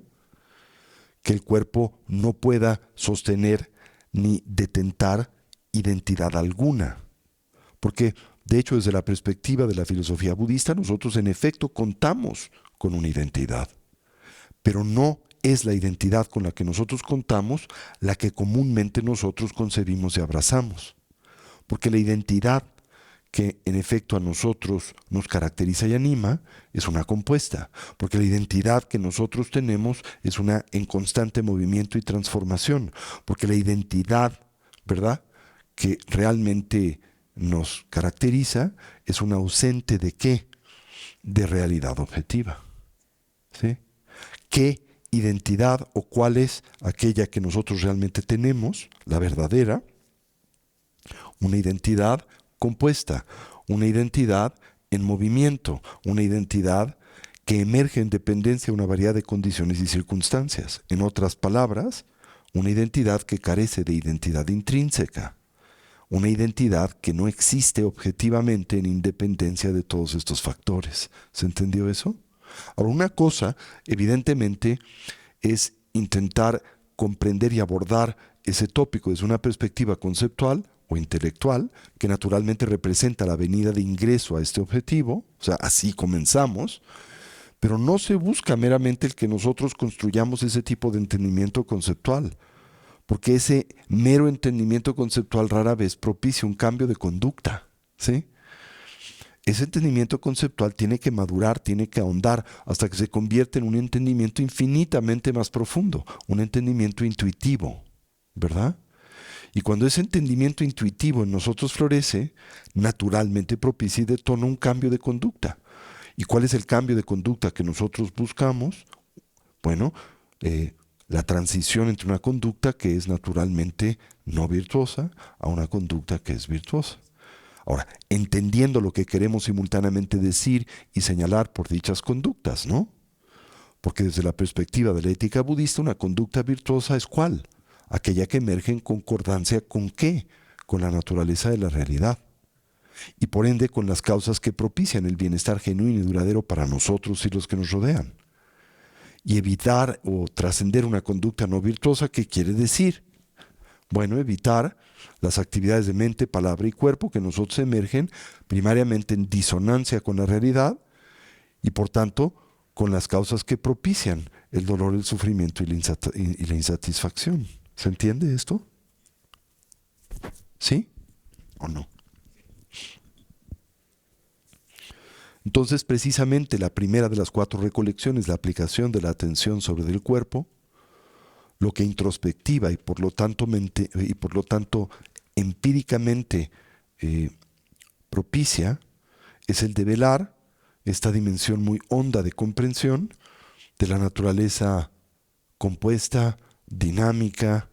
que el cuerpo no pueda sostener ni detentar identidad alguna. Porque, de hecho, desde la perspectiva de la filosofía budista, nosotros en efecto contamos con una identidad, pero no es la identidad con la que nosotros contamos la que comúnmente nosotros concebimos y abrazamos. Porque la identidad que en efecto a nosotros nos caracteriza y anima es una compuesta. Porque la identidad que nosotros tenemos es una en constante movimiento y transformación. Porque la identidad, ¿verdad?, que realmente nos caracteriza es una ausente de ¿qué? De realidad objetiva. ¿Sí? ¿Qué identidad o cuál es aquella que nosotros realmente tenemos, la verdadera? Una identidad compuesta, una identidad en movimiento, una identidad que emerge en dependencia de una variedad de condiciones y circunstancias. En otras palabras, una identidad que carece de identidad intrínseca, una identidad que no existe objetivamente en independencia de todos estos factores. ¿Se entendió eso? Ahora, una cosa, evidentemente, es intentar comprender y abordar ese tópico desde una perspectiva conceptual o intelectual, que naturalmente representa la venida de ingreso a este objetivo, o sea, así comenzamos, pero no se busca meramente el que nosotros construyamos ese tipo de entendimiento conceptual, porque ese mero entendimiento conceptual rara vez propicia un cambio de conducta, ¿sí? Ese entendimiento conceptual tiene que madurar, tiene que ahondar, hasta que se convierte en un entendimiento infinitamente más profundo, un entendimiento intuitivo, ¿verdad? Y cuando ese entendimiento intuitivo en nosotros florece, naturalmente propicia y detona un cambio de conducta. ¿Y cuál es el cambio de conducta que nosotros buscamos? Bueno, la transición entre una conducta que es naturalmente no virtuosa a una conducta que es virtuosa. Ahora, entendiendo lo que queremos simultáneamente decir y señalar por dichas conductas, ¿no? Porque desde la perspectiva de la ética budista, una conducta virtuosa es ¿cuál? Aquella que emerge en concordancia ¿con qué? Con la naturaleza de la realidad. Y por ende con las causas que propician el bienestar genuino y duradero para nosotros y los que nos rodean. Y evitar o trascender una conducta no virtuosa, ¿qué quiere decir? Bueno, evitar las actividades de mente, palabra y cuerpo que nosotros emergen primariamente en disonancia con la realidad y por tanto con las causas que propician el dolor, el sufrimiento y la insatisfacción. ¿Se entiende esto? ¿Sí o no? Entonces, precisamente la primera de las 4 recolecciones, la aplicación de la atención sobre el cuerpo, lo que introspectiva y por lo tanto empíricamente propicia es el develar esta dimensión muy honda de comprensión de la naturaleza compuesta, dinámica,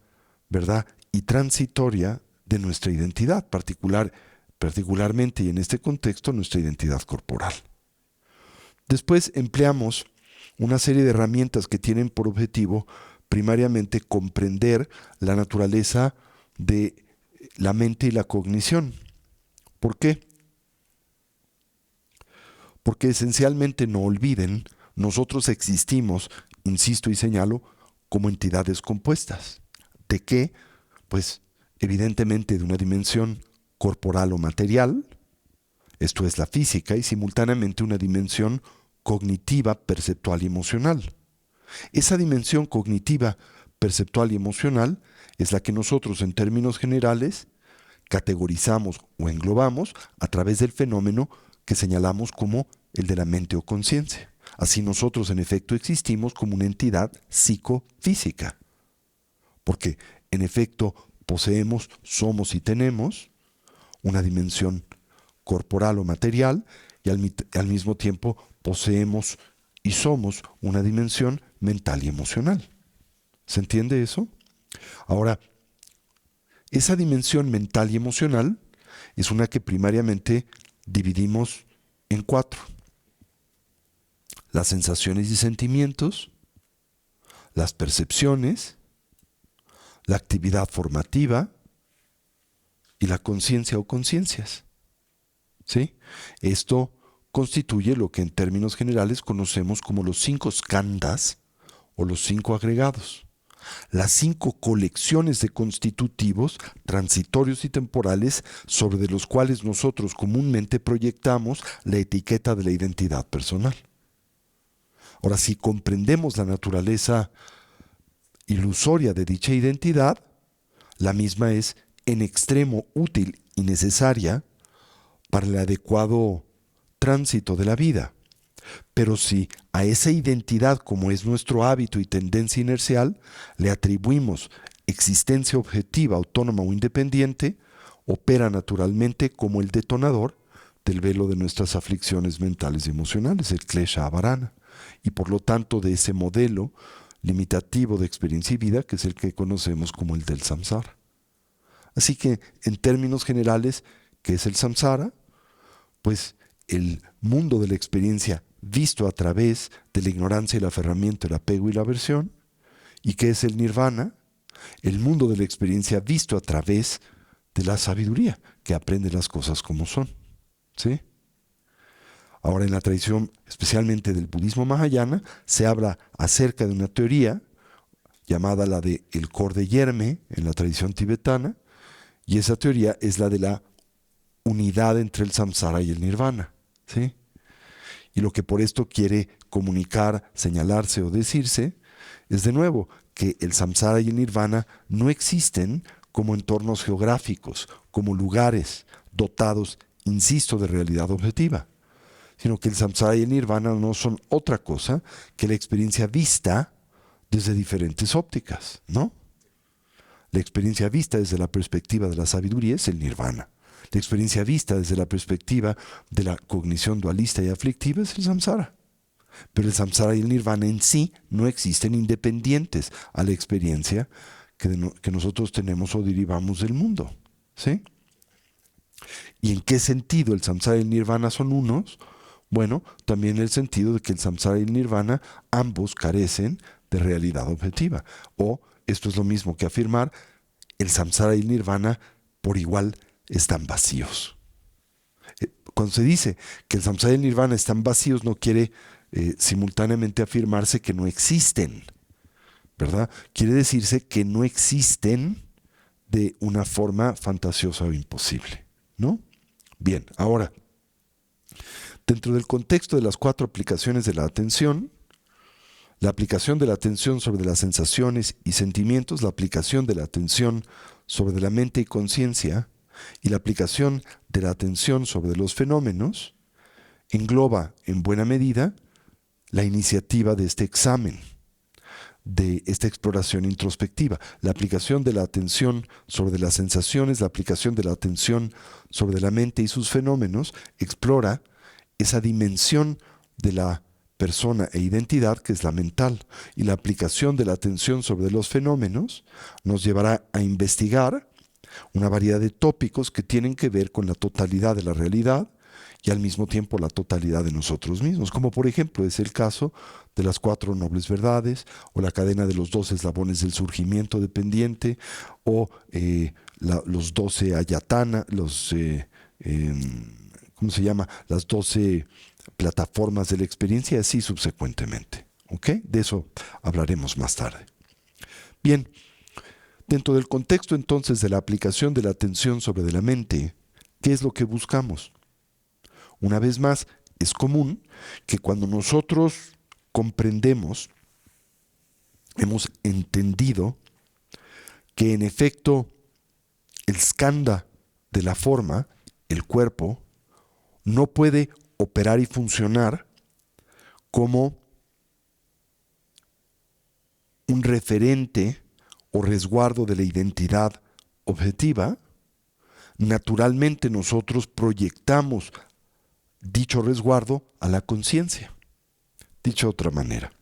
¿verdad? Y transitoria de nuestra identidad, particularmente y en este contexto nuestra identidad corporal. Después empleamos una serie de herramientas que tienen por objetivo primariamente comprender la naturaleza de la mente y la cognición. ¿Por qué? Porque esencialmente no olviden, nosotros existimos, insisto y señalo, como entidades compuestas. ¿De qué? Pues evidentemente de una dimensión corporal o material, esto es la física, y simultáneamente una dimensión cognitiva, perceptual y emocional. Esa dimensión cognitiva, perceptual y emocional es la que nosotros en términos generales categorizamos o englobamos a través del fenómeno que señalamos como el de la mente o conciencia. Así nosotros en efecto existimos como una entidad psicofísica, porque en efecto poseemos, somos y tenemos una dimensión corporal o material y al mismo tiempo poseemos y somos una dimensión mental y emocional. ¿Se entiende eso? Ahora, esa dimensión mental y emocional es una que primariamente dividimos en 4. Las sensaciones y sentimientos, las percepciones, la actividad formativa y la conciencia o conciencias. ¿Sí? Esto constituye lo que en términos generales conocemos como los 5 skandhas o los 5 agregados. Las 5 colecciones de constitutivos transitorios y temporales sobre los cuales nosotros comúnmente proyectamos la etiqueta de la identidad personal. Ahora, si comprendemos la naturaleza ilusoria de dicha identidad, la misma es en extremo útil y necesaria para el adecuado tránsito de la vida. Pero si a esa identidad, como es nuestro hábito y tendencia inercial, le atribuimos existencia objetiva, autónoma o independiente, opera naturalmente como el detonador del velo de nuestras aflicciones mentales y emocionales, el klesha avarana, y por lo tanto de ese modelo limitativo de experiencia y vida que es el que conocemos como el del samsara. Así que, en términos generales, ¿qué es el samsara? Pues el mundo de la experiencia visto a través de la ignorancia, el aferramiento, el apego y la aversión. ¿Y qué es el nirvana? El mundo de la experiencia visto a través de la sabiduría, que aprende las cosas como son. ¿Sí? Ahora, en la tradición, especialmente del budismo mahayana, se habla acerca de una teoría llamada la de el cor de Yerme, en la tradición tibetana, y esa teoría es la de la unidad entre el samsara y el nirvana. ¿Sí? Y lo que por esto quiere comunicar, señalarse o decirse es de nuevo que el samsara y el nirvana no existen como entornos geográficos, como lugares dotados, insisto, de realidad objetiva, sino que el samsara y el nirvana no son otra cosa que la experiencia vista desde diferentes ópticas, ¿no? La experiencia vista desde la perspectiva de la sabiduría es el nirvana. La experiencia vista desde la perspectiva de la cognición dualista y aflictiva es el samsara. Pero el samsara y el nirvana en sí no existen independientes a la experiencia que nosotros tenemos o derivamos del mundo. ¿Sí? ¿Y en qué sentido el samsara y el nirvana son unos? Bueno, también en el sentido de que el samsara y el nirvana ambos carecen de realidad objetiva. O esto es lo mismo que afirmar, el samsara y el nirvana por igual están vacíos. Cuando se dice que el samsara y el nirvana están vacíos, no quiere simultáneamente afirmarse que no existen, ¿verdad? Quiere decirse que no existen de una forma fantasiosa o imposible, ¿no? Bien, ahora, dentro del contexto de las 4 aplicaciones de la atención, la aplicación de la atención sobre las sensaciones y sentimientos, la aplicación de la atención sobre la mente y conciencia, y la aplicación de la atención sobre los fenómenos, engloba en buena medida la iniciativa de este examen, de esta exploración introspectiva. La aplicación de la atención sobre las sensaciones, la aplicación de la atención sobre la mente y sus fenómenos, explora esa dimensión de la persona e identidad que es la mental. Y la aplicación de la atención sobre los fenómenos nos llevará a investigar una variedad de tópicos que tienen que ver con la totalidad de la realidad y al mismo tiempo la totalidad de nosotros mismos, como por ejemplo es el caso de las 4 nobles verdades, o la cadena de los 12 eslabones del surgimiento dependiente, o los 12 ayatana, ¿cómo se llama? Las 12 plataformas de la experiencia, y así subsecuentemente. ¿Ok? De eso hablaremos más tarde. Bien, dentro del contexto entonces de la aplicación de la atención sobre de la mente, ¿qué es lo que buscamos? Una vez más, es común que cuando nosotros comprendemos, hemos entendido que en efecto el skandha de la forma, el cuerpo, no puede operar y funcionar como un referente o resguardo de la identidad objetiva, naturalmente nosotros proyectamos dicho resguardo a la conciencia. Dicho de otra manera,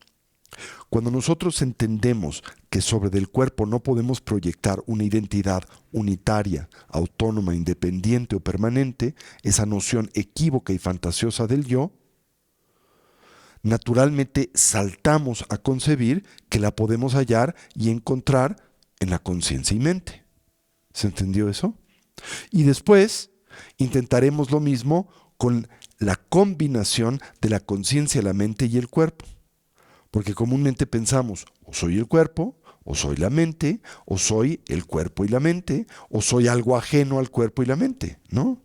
cuando nosotros entendemos que sobre del cuerpo no podemos proyectar una identidad unitaria, autónoma, independiente o permanente, esa noción equívoca y fantasiosa del yo, naturalmente saltamos a concebir que la podemos hallar y encontrar en la conciencia y mente. ¿Se entendió eso? Y después intentaremos lo mismo con la combinación de la conciencia, la mente y el cuerpo. Porque comúnmente pensamos, o soy el cuerpo, o soy la mente, o soy el cuerpo y la mente, o soy algo ajeno al cuerpo y la mente, ¿no?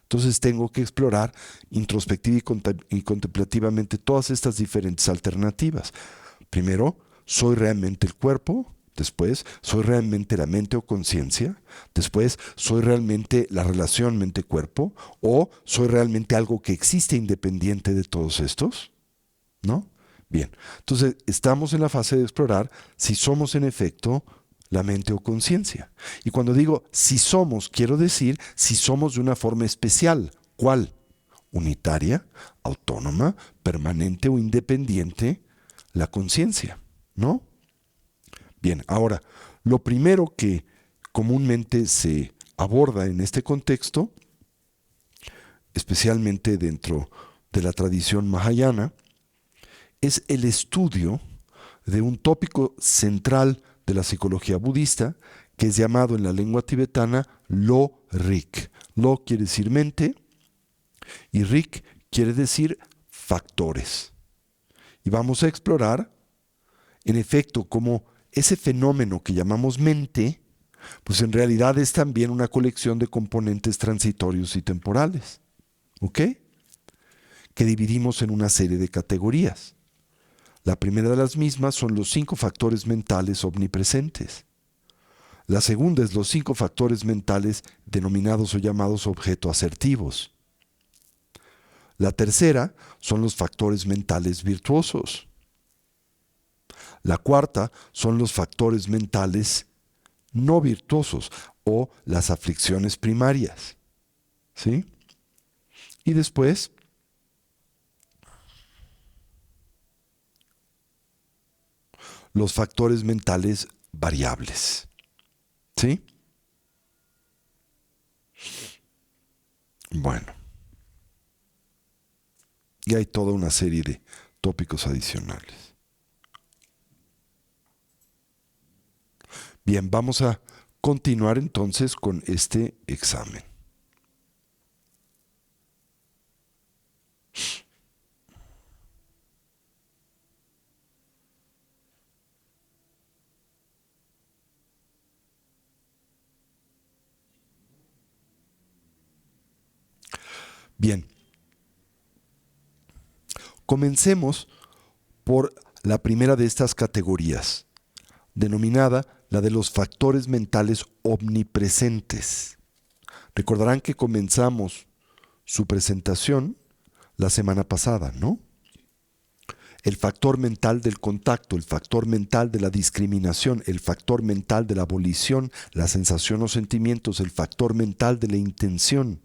Entonces tengo que explorar introspectiva y contemplativamente todas estas diferentes alternativas. Primero, ¿soy realmente el cuerpo? Después, ¿soy realmente la mente o conciencia? Después, ¿soy realmente la relación mente-cuerpo? ¿O soy realmente algo que existe independiente de todos estos? ¿No? Bien, entonces estamos en la fase de explorar si somos en efecto la mente o conciencia. Y cuando digo si somos, quiero decir si somos de una forma especial. ¿Cuál? Unitaria, autónoma, permanente o independiente, la conciencia, ¿no? Bien, ahora, lo primero que comúnmente se aborda en este contexto, especialmente dentro de la tradición mahayana, es el estudio de un tópico central de la psicología budista que es llamado en la lengua tibetana Lo-Rik. Lo quiere decir mente y Rik quiere decir factores. Y vamos a explorar, en efecto, cómo ese fenómeno que llamamos mente, pues en realidad es también una colección de componentes transitorios y temporales, ¿ok? Que dividimos en una serie de categorías. La primera de las mismas son los 5 factores mentales omnipresentes. La segunda es los 5 factores mentales denominados o llamados objeto asertivos. La tercera son los factores mentales virtuosos. La cuarta son los factores mentales no virtuosos o las aflicciones primarias. ¿Sí? Y después los factores mentales variables. ¿Sí? Bueno. Y hay toda una serie de tópicos adicionales. Bien, vamos a continuar entonces con este examen. Bien, comencemos por la primera de estas categorías, denominada la de los factores mentales omnipresentes. Recordarán que comenzamos su presentación la semana pasada, ¿no? El factor mental del contacto, el factor mental de la discriminación, el factor mental de la abolición, la sensación o sentimientos, el factor mental de la intención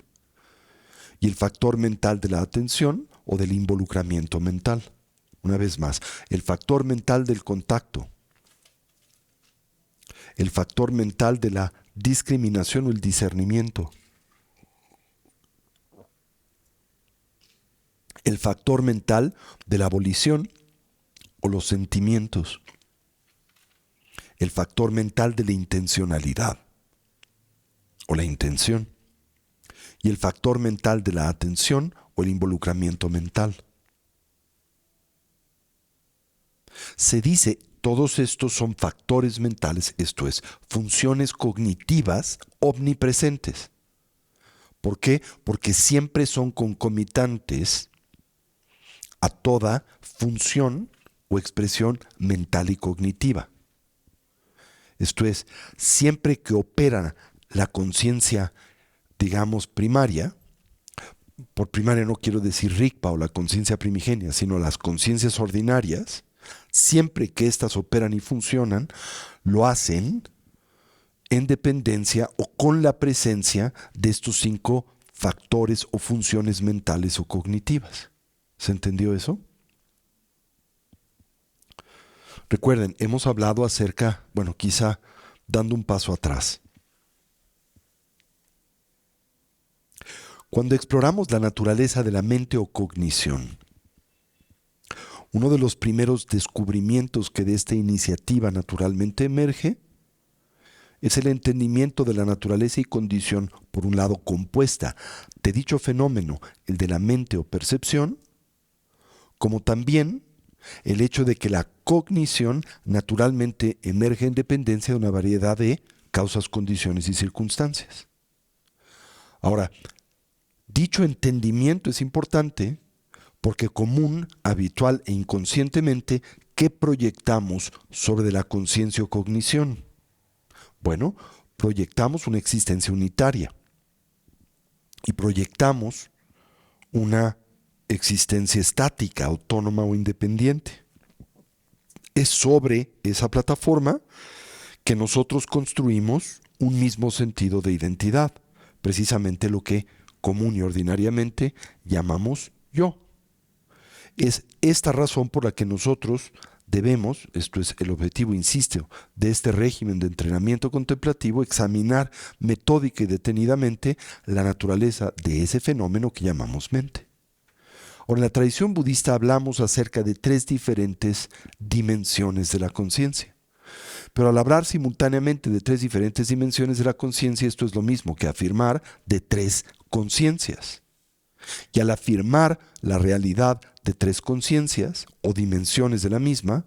y el factor mental de la atención o del involucramiento mental. Una vez más, el factor mental del contacto, el factor mental de la discriminación o el discernimiento, el factor mental de la abolición o los sentimientos, el factor mental de la intencionalidad o la intención y el factor mental de la atención o el involucramiento mental. Se dice, todos estos son factores mentales, esto es, funciones cognitivas omnipresentes. ¿Por qué? Porque siempre son concomitantes a toda función o expresión mental y cognitiva. Esto es, siempre que opera la conciencia, digamos, primaria, por primaria no quiero decir RICPA o la conciencia primigenia, sino las conciencias ordinarias, siempre que éstas operan y funcionan, lo hacen en dependencia o con la presencia de estos 5 factores o funciones mentales o cognitivas. ¿Se entendió eso? Recuerden, hemos hablado acerca, bueno, quizá dando un paso atrás. Cuando exploramos la naturaleza de la mente o cognición, uno de los primeros descubrimientos que de esta iniciativa naturalmente emerge es el entendimiento de la naturaleza y condición, por un lado, compuesta de dicho fenómeno, el de la mente o percepción, como también el hecho de que la cognición naturalmente emerge en dependencia de una variedad de causas, condiciones y circunstancias. Ahora, dicho entendimiento es importante porque común, habitual e inconscientemente, ¿qué proyectamos sobre la conciencia o cognición? Bueno, proyectamos una existencia unitaria y proyectamos una existencia estática, autónoma o independiente. Es sobre esa plataforma que nosotros construimos un mismo sentido de identidad, precisamente lo que común y ordinariamente llamamos yo. Es esta razón por la que nosotros debemos, esto es el objetivo, insisto, de este régimen de entrenamiento contemplativo, examinar metódica y detenidamente la naturaleza de ese fenómeno que llamamos mente. Ahora, en la tradición budista hablamos acerca de 3 diferentes dimensiones de la conciencia. Pero al hablar simultáneamente de 3 diferentes dimensiones de la conciencia, esto es lo mismo que afirmar de 3 conciencias. Y al afirmar la realidad de 3 conciencias o dimensiones de la misma,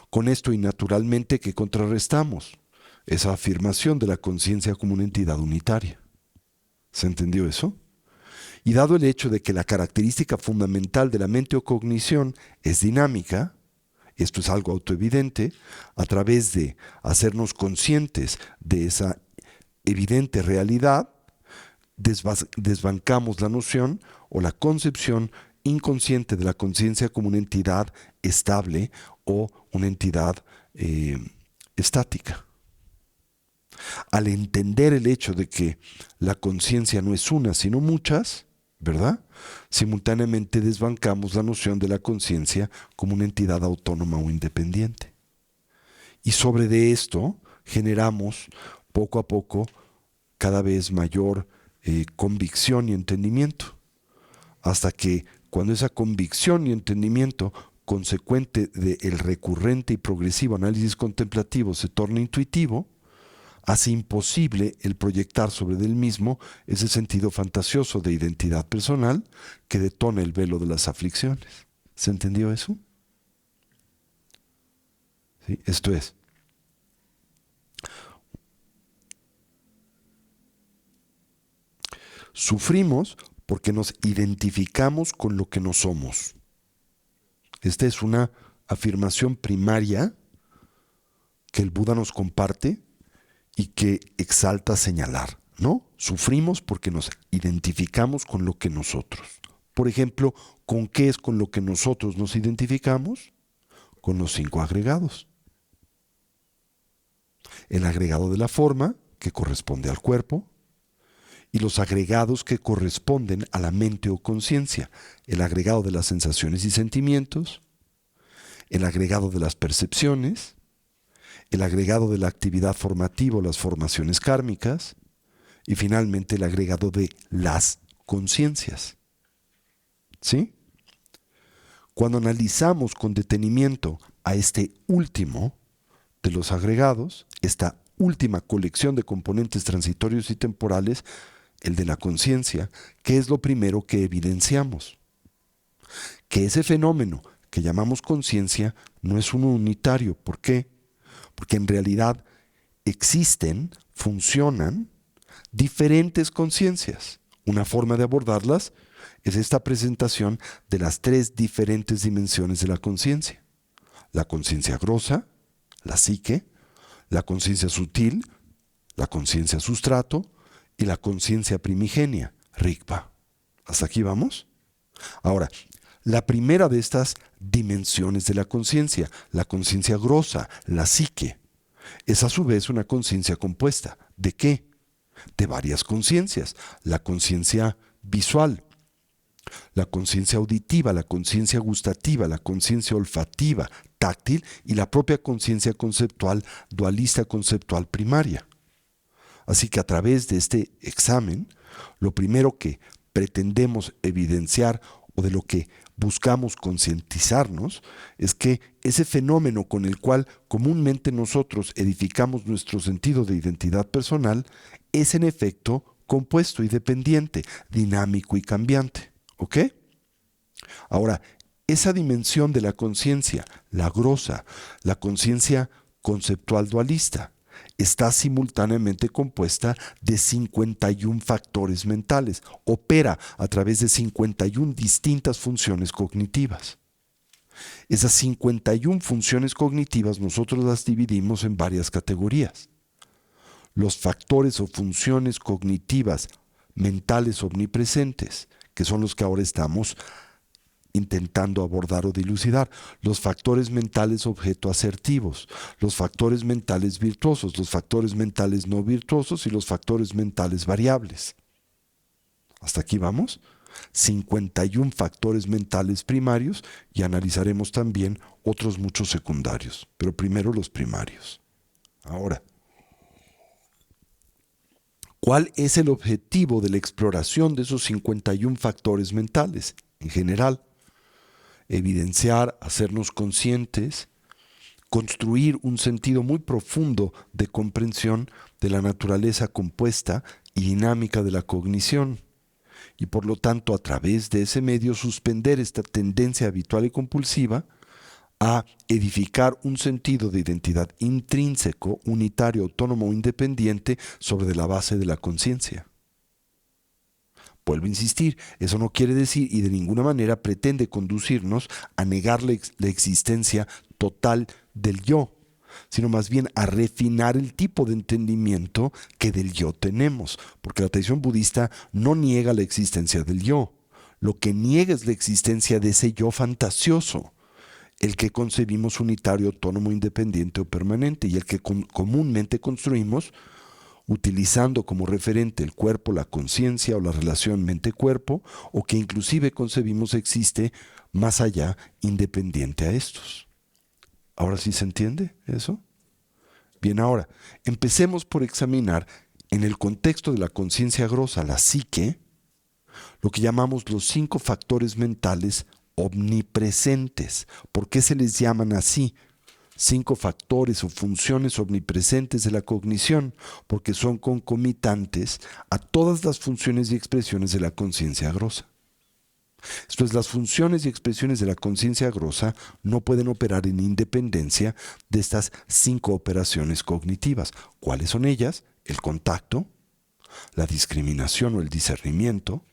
con esto y naturalmente que contrarrestamos esa afirmación de la conciencia como una entidad unitaria. ¿Se entendió eso? Y dado el hecho de que la característica fundamental de la mente o cognición es dinámica, esto es algo autoevidente, a través de hacernos conscientes de esa evidente realidad, desbancamos la noción o la concepción inconsciente de la conciencia como una entidad estable o una entidad estática. Al entender el hecho de que la conciencia no es una, sino muchas, ¿verdad? Simultáneamente desbancamos la noción de la conciencia como una entidad autónoma o independiente. Y sobre de esto generamos poco a poco cada vez mayor convicción y entendimiento, hasta que cuando esa convicción y entendimiento consecuente del recurrente y progresivo análisis contemplativo se torna intuitivo, hace imposible el proyectar sobre del mismo ese sentido fantasioso de identidad personal que detona el velo de las aflicciones. ¿Se entendió eso? ¿Sí? Esto es, sufrimos porque nos identificamos con lo que no somos. Esta es una afirmación primaria que el Buda nos comparte y que exalta señalar, ¿no? Sufrimos porque nos identificamos con lo que nosotros. Por ejemplo, ¿con qué es con lo que nosotros nos identificamos? Con los 5 agregados. El agregado de la forma, que corresponde al cuerpo, y los agregados que corresponden a la mente o conciencia, el agregado de las sensaciones y sentimientos, el agregado de las percepciones, el agregado de la actividad formativa o las formaciones kármicas, y finalmente el agregado de las conciencias. ¿Sí? Cuando analizamos con detenimiento a este último de los agregados, esta última colección de componentes transitorios y temporales, el de la conciencia, ¿qué es lo primero que evidenciamos? Que ese fenómeno que llamamos conciencia no es uno unitario. ¿Por qué? Porque en realidad existen, funcionan diferentes conciencias. Una forma de abordarlas es esta presentación de las 3 diferentes dimensiones de la conciencia. La conciencia grosa, la psique, la conciencia sutil, la conciencia sustrato y la conciencia primigenia, Rigpa. ¿Hasta aquí vamos? Ahora, la primera de estas dimensiones de la conciencia grosa, la psique, es a su vez una conciencia compuesta. ¿De qué? De varias conciencias. La conciencia visual, la conciencia auditiva, la conciencia gustativa, la conciencia olfativa, táctil y la propia conciencia conceptual, dualista conceptual primaria. Así que a través de este examen, lo primero que pretendemos evidenciar o de lo que buscamos concientizarnos es que ese fenómeno con el cual comúnmente nosotros edificamos nuestro sentido de identidad personal es en efecto compuesto y dependiente, dinámico y cambiante. ¿Ok? Ahora, esa dimensión de la conciencia, la grosa, la conciencia conceptual dualista, está simultáneamente compuesta de 51 factores mentales, opera a través de 51 distintas funciones cognitivas. Esas 51 funciones cognitivas nosotros las dividimos en varias categorías. Los factores o funciones cognitivas mentales omnipresentes, que son los que ahora estamos intentando abordar o dilucidar, los factores mentales objeto asertivos, los factores mentales virtuosos, los factores mentales no virtuosos y los factores mentales variables. ¿Hasta aquí vamos? 51 factores mentales primarios y analizaremos también otros muchos secundarios, pero primero los primarios. Ahora, ¿cuál es el objetivo de la exploración de esos 51 factores mentales? En general, evidenciar, hacernos conscientes, construir un sentido muy profundo de comprensión de la naturaleza compuesta y dinámica de la cognición, y por lo tanto a través de ese medio suspender esta tendencia habitual y compulsiva a edificar un sentido de identidad intrínseco, unitario, autónomo o independiente sobre la base de la conciencia. Vuelvo a insistir, eso no quiere decir y de ninguna manera pretende conducirnos a negar la existencia total del yo, sino más bien a refinar el tipo de entendimiento que del yo tenemos, porque la tradición budista no niega la existencia del yo, lo que niega es la existencia de ese yo fantasioso, el que concebimos unitario, autónomo, independiente o permanente, y el que comúnmente construimos utilizando como referente el cuerpo, la conciencia o la relación mente-cuerpo, o que inclusive concebimos existe más allá, independiente a estos. ¿Ahora sí se entiende eso? Bien, ahora, empecemos por examinar en el contexto de la conciencia grosa, la psique, lo que llamamos los 5 factores mentales omnipresentes. ¿Por qué se les llaman así? 5 factores o funciones omnipresentes de la cognición, porque son concomitantes a todas las funciones y expresiones de la conciencia grosa. Esto es, las funciones y expresiones de la conciencia grosa no pueden operar en independencia de estas 5 operaciones cognitivas. ¿Cuáles son ellas? El contacto, la discriminación o el discernimiento,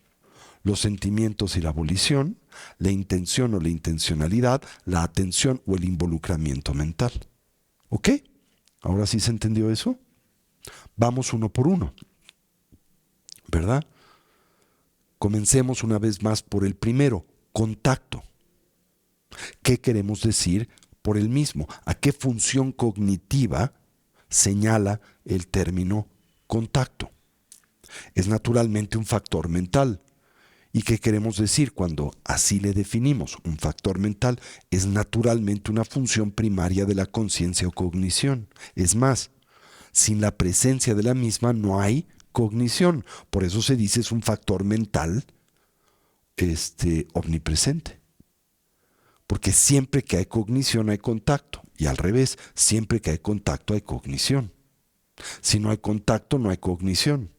los sentimientos y la volición, la intención o la intencionalidad, la atención o el involucramiento mental. ¿Ok? ¿Ahora sí se entendió eso? Vamos uno por uno, ¿verdad? Comencemos una vez más por el primero, contacto. ¿Qué queremos decir por el mismo? ¿A qué función cognitiva señala el término contacto? Es naturalmente un factor mental. ¿Y qué queremos decir cuando así le definimos? Un factor mental es naturalmente una función primaria de la conciencia o cognición. Es más, sin la presencia de la misma no hay cognición. Por eso se dice es un factor mental omnipresente. Porque siempre que hay cognición hay contacto. Y al revés, siempre que hay contacto hay cognición. Si no hay contacto no hay cognición.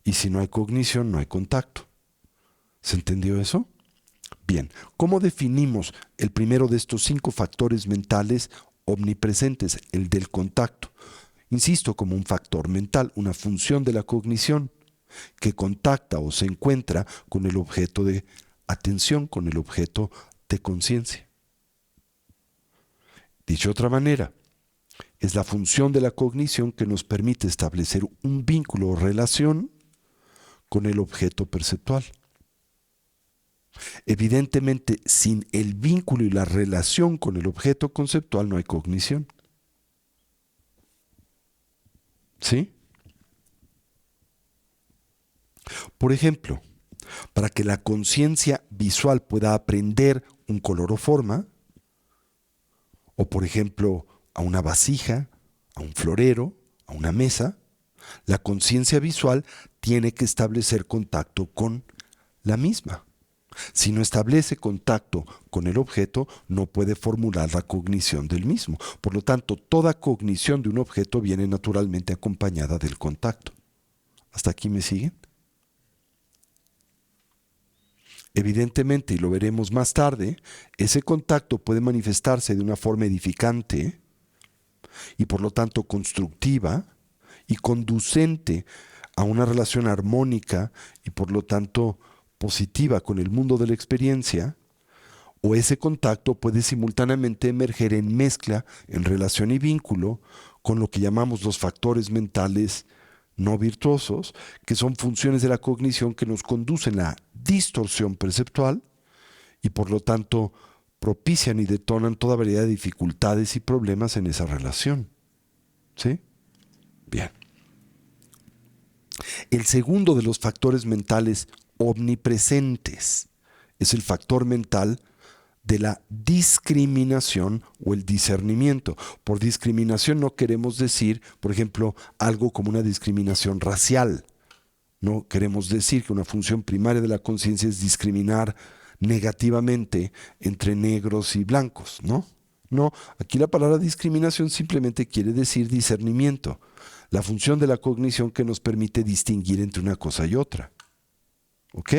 Y si no hay cognición no hay contacto. ¿Se entendió eso? Bien, ¿cómo definimos el primero de estos 5 factores mentales omnipresentes, el del contacto? Insisto, como un factor mental, una función de la cognición que contacta o se encuentra con el objeto de atención, con el objeto de conciencia. Dicho de otra manera, es la función de la cognición que nos permite establecer un vínculo o relación con el objeto perceptual. Evidentemente, sin el vínculo y la relación con el objeto conceptual no hay cognición. ¿Sí? Por ejemplo, para que la conciencia visual pueda aprender un color o forma, o por ejemplo, a una vasija, a un florero, a una mesa, la conciencia visual tiene que establecer contacto con la misma. Si no establece contacto con el objeto, no puede formular la cognición del mismo. Por lo tanto, toda cognición de un objeto viene naturalmente acompañada del contacto. ¿Hasta aquí me siguen? Evidentemente, y lo veremos más tarde, ese contacto puede manifestarse de una forma edificante y por lo tanto constructiva y conducente a una relación armónica y por lo tanto positiva con el mundo de la experiencia, o ese contacto puede simultáneamente emerger en mezcla, en relación y vínculo con lo que llamamos los factores mentales no virtuosos, que son funciones de la cognición que nos conducen a distorsión perceptual y por lo tanto propician y detonan toda variedad de dificultades y problemas en esa relación. ¿Sí? Bien. El segundo de los factores mentales omnipresentes es el factor mental de la discriminación o el discernimiento. Por discriminación no queremos decir, por ejemplo, algo como una discriminación racial. No queremos decir que una función primaria de la conciencia es discriminar negativamente entre negros y blancos, ¿no? No, aquí la palabra discriminación simplemente quiere decir discernimiento, la función de la cognición que nos permite distinguir entre una cosa y otra. ¿Ok?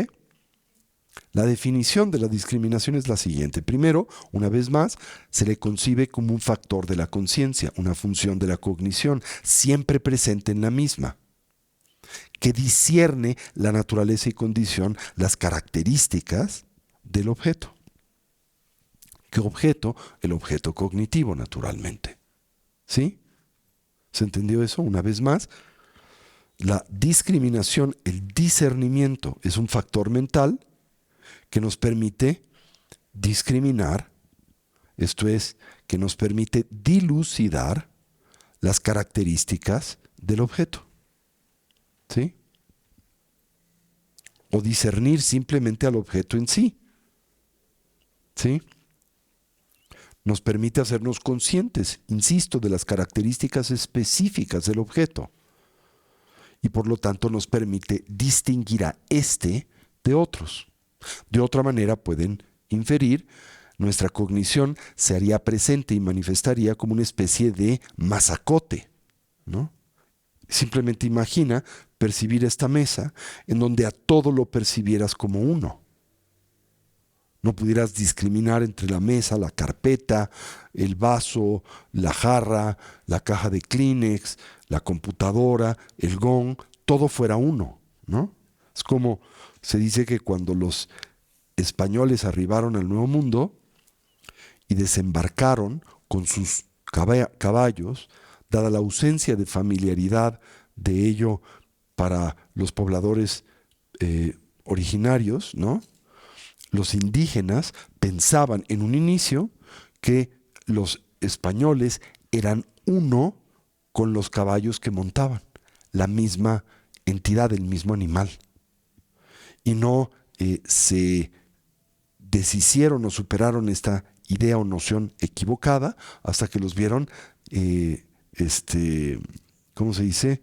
La definición de la discriminación es la siguiente. Primero, una vez más, se le concibe como un factor de la conciencia, una función de la cognición, siempre presente en la misma, que discierne la naturaleza y condición, las características del objeto. ¿Qué objeto? El objeto cognitivo, naturalmente. ¿Sí? ¿Se entendió eso? Una vez más, la discriminación, el discernimiento, es un factor mental que nos permite discriminar, esto es, que nos permite dilucidar las características del objeto. ¿Sí? O discernir simplemente al objeto en sí. ¿Sí? Nos permite hacernos conscientes, insisto, de las características específicas del objeto. Y por lo tanto nos permite distinguir a este de otros. De otra manera pueden inferir, nuestra cognición se haría presente y manifestaría como una especie de masacote, ¿no? Simplemente imagina percibir esta mesa en donde a todo lo percibieras como uno. No pudieras discriminar entre la mesa, la carpeta, el vaso, la jarra, la caja de Kleenex, la computadora, el gong, todo fuera uno, ¿no? Es como se dice que cuando los españoles arribaron al Nuevo Mundo y desembarcaron con sus caballos, dada la ausencia de familiaridad de ello para los pobladores originarios, ¿no? Los indígenas pensaban en un inicio que los españoles eran uno con los caballos que montaban, la misma entidad, el mismo animal. Y no se deshicieron o superaron esta idea o noción equivocada hasta que los vieron, ¿cómo se dice?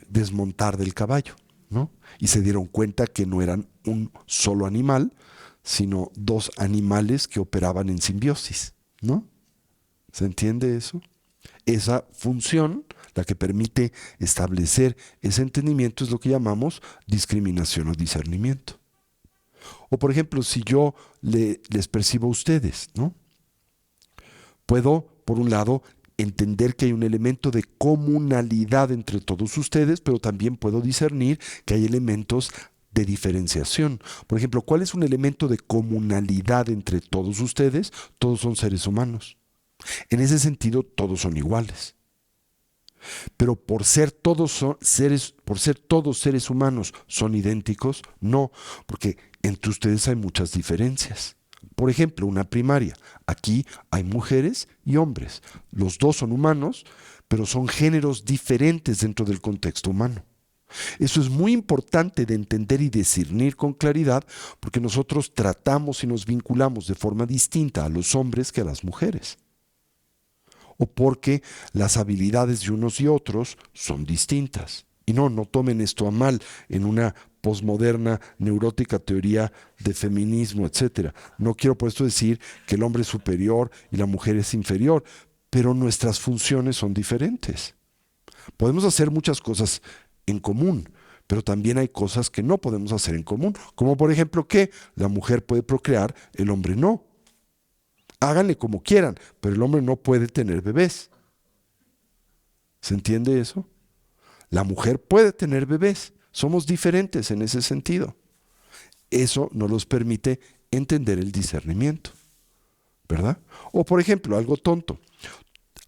Desmontar del caballo, ¿no? Y se dieron cuenta que no eran un solo animal, sino dos animales que operaban en simbiosis, ¿no? ¿Se entiende eso? Esa función, la que permite establecer ese entendimiento, es lo que llamamos discriminación o discernimiento. O por ejemplo, si yo les percibo a ustedes, ¿no? Puedo, por un lado, entender que hay un elemento de comunalidad entre todos ustedes, pero también puedo discernir que hay elementos de diferenciación. Por ejemplo, ¿cuál es un elemento de comunalidad entre todos ustedes? Todos son seres humanos. En ese sentido, todos son iguales. Pero por ser todos seres humanos, ¿son idénticos? No, porque entre ustedes hay muchas diferencias. Por ejemplo, una primaria. Aquí hay mujeres y hombres. Los dos son humanos, pero son géneros diferentes dentro del contexto humano. Eso es muy importante de entender y discernir con claridad, porque nosotros tratamos y nos vinculamos de forma distinta a los hombres que a las mujeres. O porque las habilidades de unos y otros son distintas. Y no tomen esto a mal en una posmoderna, neurótica teoría de feminismo, etc. No quiero por esto decir que el hombre es superior y la mujer es inferior, pero nuestras funciones son diferentes. Podemos hacer muchas cosas en común, pero también hay cosas que no podemos hacer en común, como por ejemplo que la mujer puede procrear, el hombre no. Háganle como quieran, pero el hombre no puede tener bebés. ¿Se entiende eso? La mujer puede tener bebés. Somos diferentes en ese sentido. Eso no nos permite entender el discernimiento, ¿verdad? O por ejemplo, algo tonto.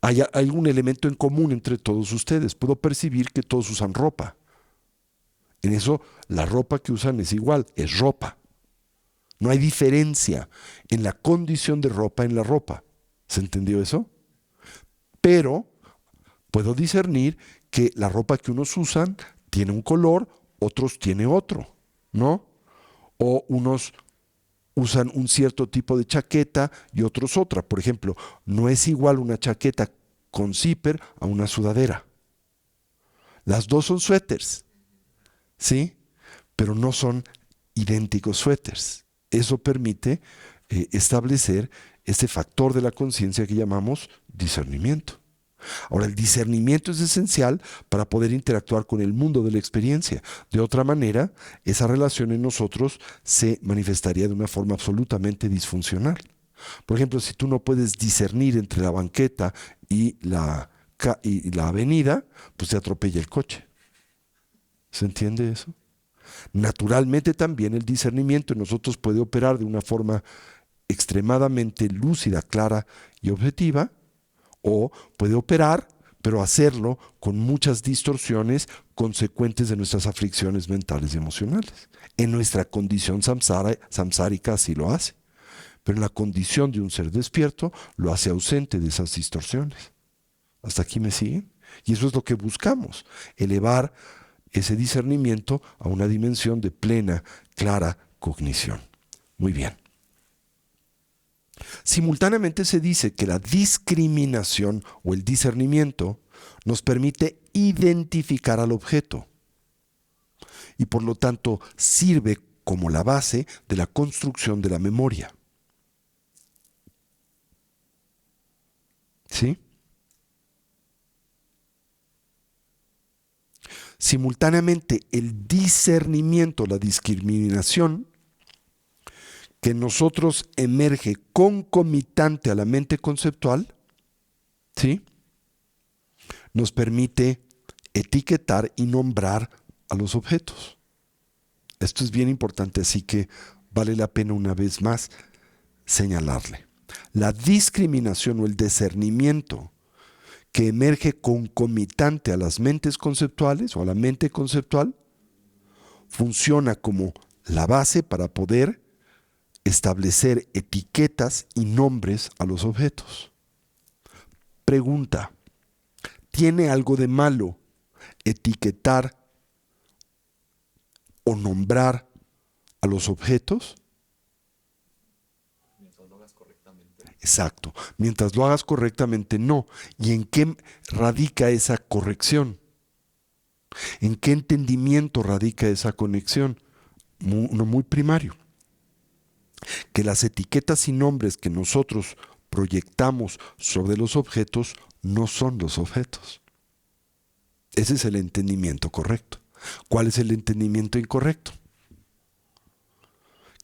Hay algún elemento en común entre todos ustedes. Puedo percibir que todos usan ropa. En eso, la ropa que usan es igual, es ropa. No hay diferencia en la condición de ropa en la ropa. ¿Se entendió eso? Pero puedo discernir que la ropa que unos usan tiene un color, otros tiene otro, ¿no? O unos usan un cierto tipo de chaqueta y otros otra. Por ejemplo, no es igual una chaqueta con zipper a una sudadera. Las dos son suéteres, ¿sí? Pero no son idénticos suéteres. Eso permite establecer este factor de la conciencia que llamamos discernimiento. Ahora, el discernimiento es esencial para poder interactuar con el mundo de la experiencia. De otra manera, esa relación en nosotros se manifestaría de una forma absolutamente disfuncional. Por ejemplo, si tú no puedes discernir entre la banqueta y la avenida, pues te atropella el coche. ¿Se entiende eso? Naturalmente también el discernimiento en nosotros puede operar de una forma extremadamente lúcida, clara y objetiva, o puede operar, pero hacerlo con muchas distorsiones consecuentes de nuestras aflicciones mentales y emocionales. En nuestra condición samsárica así lo hace, pero en la condición de un ser despierto lo hace ausente de esas distorsiones. ¿Hasta aquí me siguen? Y eso es lo que buscamos, elevar ese discernimiento a una dimensión de plena, clara cognición. Muy bien. Simultáneamente se dice que la discriminación o el discernimiento nos permite identificar al objeto y por lo tanto sirve como la base de la construcción de la memoria. ¿Sí? Simultáneamente el discernimiento, la discriminación, que en nosotros emerge concomitante a la mente conceptual, ¿sí?, nos permite etiquetar y nombrar a los objetos. Esto es bien importante, así que vale la pena una vez más señalarle. La discriminación o el discernimiento que emerge concomitante a las mentes conceptuales o a la mente conceptual funciona como la base para poder establecer etiquetas y nombres a los objetos. Pregunta: ¿tiene algo de malo etiquetar o nombrar a los objetos? Mientras lo hagas correctamente. Exacto. Mientras lo hagas correctamente, no. ¿Y en qué radica esa corrección? ¿En qué entendimiento radica esa conexión? Uno muy primario. Que las etiquetas y nombres que nosotros proyectamos sobre los objetos no son los objetos. Ese es el entendimiento correcto. ¿Cuál es el entendimiento incorrecto?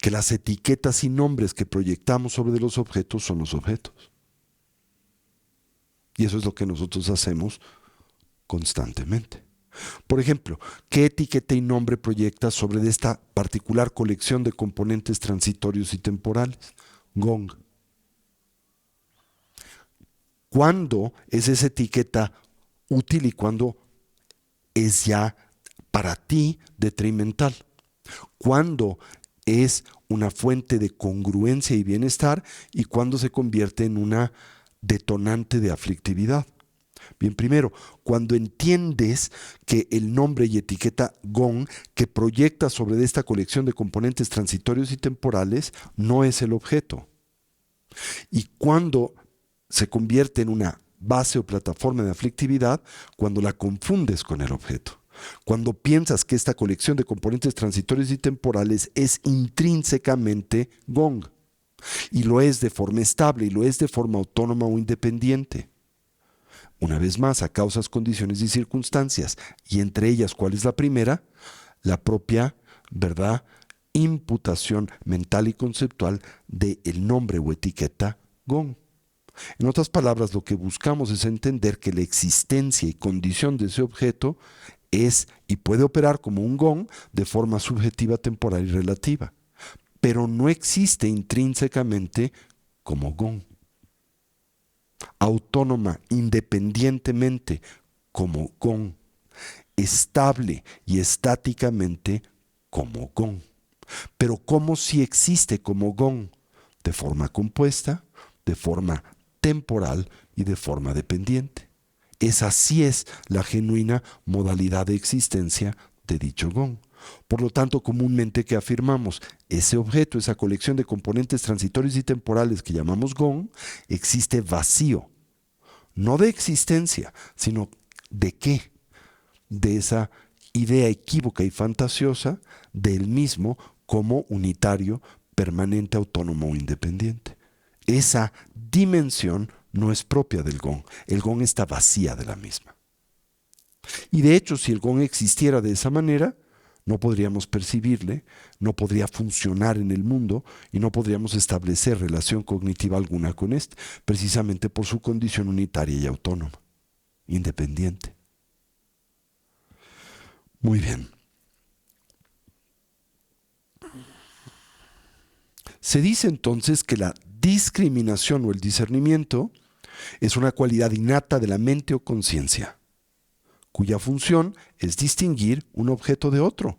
Que las etiquetas y nombres que proyectamos sobre los objetos son los objetos. Y eso es lo que nosotros hacemos constantemente. Por ejemplo, ¿qué etiqueta y nombre proyectas sobre esta particular colección de componentes transitorios y temporales? Gong. ¿Cuándo es esa etiqueta útil y cuándo es ya para ti detrimental? ¿Cuándo es una fuente de congruencia y bienestar y cuándo se convierte en una detonante de aflictividad? Bien, primero, cuando entiendes que el nombre y etiqueta Gong que proyectas sobre esta colección de componentes transitorios y temporales no es el objeto. Y cuando se convierte en una base o plataforma de aflictividad, cuando la confundes con el objeto. Cuando piensas que esta colección de componentes transitorios y temporales es intrínsecamente Gong, y lo es de forma estable, y lo es de forma autónoma o independiente. Una vez más, a causas, condiciones y circunstancias, y entre ellas, ¿cuál es la primera? La propia, ¿verdad?, imputación mental y conceptual del nombre o etiqueta Gong. En otras palabras, lo que buscamos es entender que la existencia y condición de ese objeto es y puede operar como un Gong de forma subjetiva, temporal y relativa, pero no existe intrínsecamente como Gong. Autónoma, independientemente, como Gong. Estable y estáticamente, como Gong. Pero ¿cómo si existe como Gong? De forma compuesta, de forma temporal y de forma dependiente. Esa sí es la genuina modalidad de existencia de dicho Gong. Por lo tanto, comúnmente que afirmamos, ese objeto, esa colección de componentes transitorios y temporales que llamamos Gong, existe vacío. No de existencia, sino de qué? De esa idea equívoca y fantasiosa del mismo como unitario, permanente, autónomo o independiente. Esa dimensión no es propia del Gong. El Gong está vacía de la misma. Y de hecho, si el Gong existiera de esa manera, no podríamos percibirle, no podría funcionar en el mundo y no podríamos establecer relación cognitiva alguna con este, precisamente por su condición unitaria y autónoma, independiente. Muy bien. Se dice entonces que la discriminación o el discernimiento es una cualidad innata de la mente o conciencia, cuya función es distinguir un objeto de otro,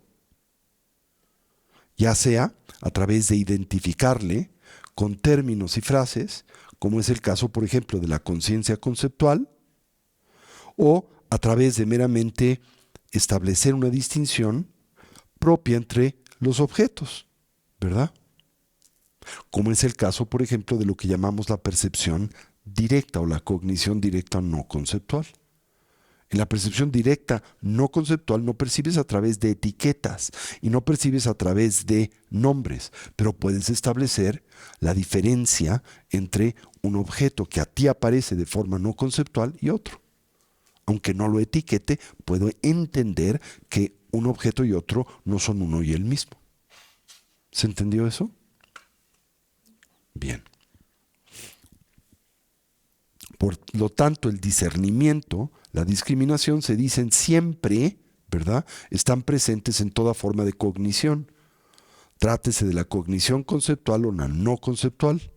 ya sea a través de identificarle con términos y frases, como es el caso, por ejemplo, de la conciencia conceptual, o a través de meramente establecer una distinción propia entre los objetos, ¿verdad? como es el caso, por ejemplo, de lo que llamamos la percepción directa o la cognición directa no conceptual. En la percepción directa no conceptual no percibes a través de etiquetas y no percibes a través de nombres, pero puedes establecer la diferencia entre un objeto que a ti aparece de forma no conceptual y otro. Aunque no lo etiquete, puedo entender que un objeto y otro no son uno y el mismo. ¿Se entendió eso? Bien. Por lo tanto, el discernimiento, la discriminación se dicen siempre, ¿verdad? Están presentes en toda forma de cognición. Trátese de la cognición conceptual o la no conceptual.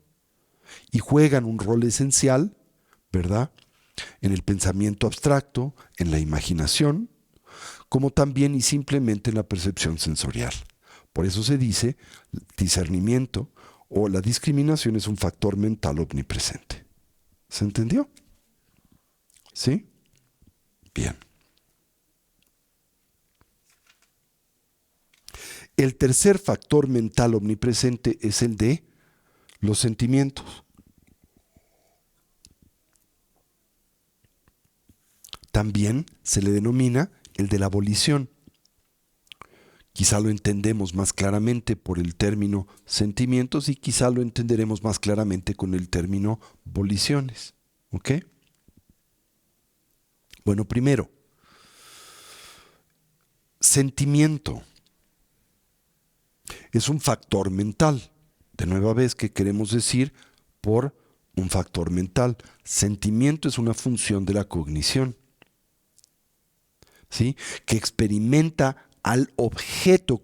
Y juegan un rol esencial, ¿verdad? En el pensamiento abstracto, en la imaginación, como también y simplemente en la percepción sensorial. Por eso se dice discernimiento o la discriminación es un factor mental omnipresente. ¿Se entendió? ¿Sí? Bien. El tercer factor mental omnipresente es el de los sentimientos. También se le denomina el de la volición. Quizá lo entendemos más claramente por el término sentimientos y quizá lo entenderemos más claramente con el término voliciones. ¿Ok? Bueno, primero, sentimiento es un factor mental. De nueva vez, ¿qué queremos decir por un factor mental? Sentimiento es una función de la cognición, ¿sí? Que experimenta al objeto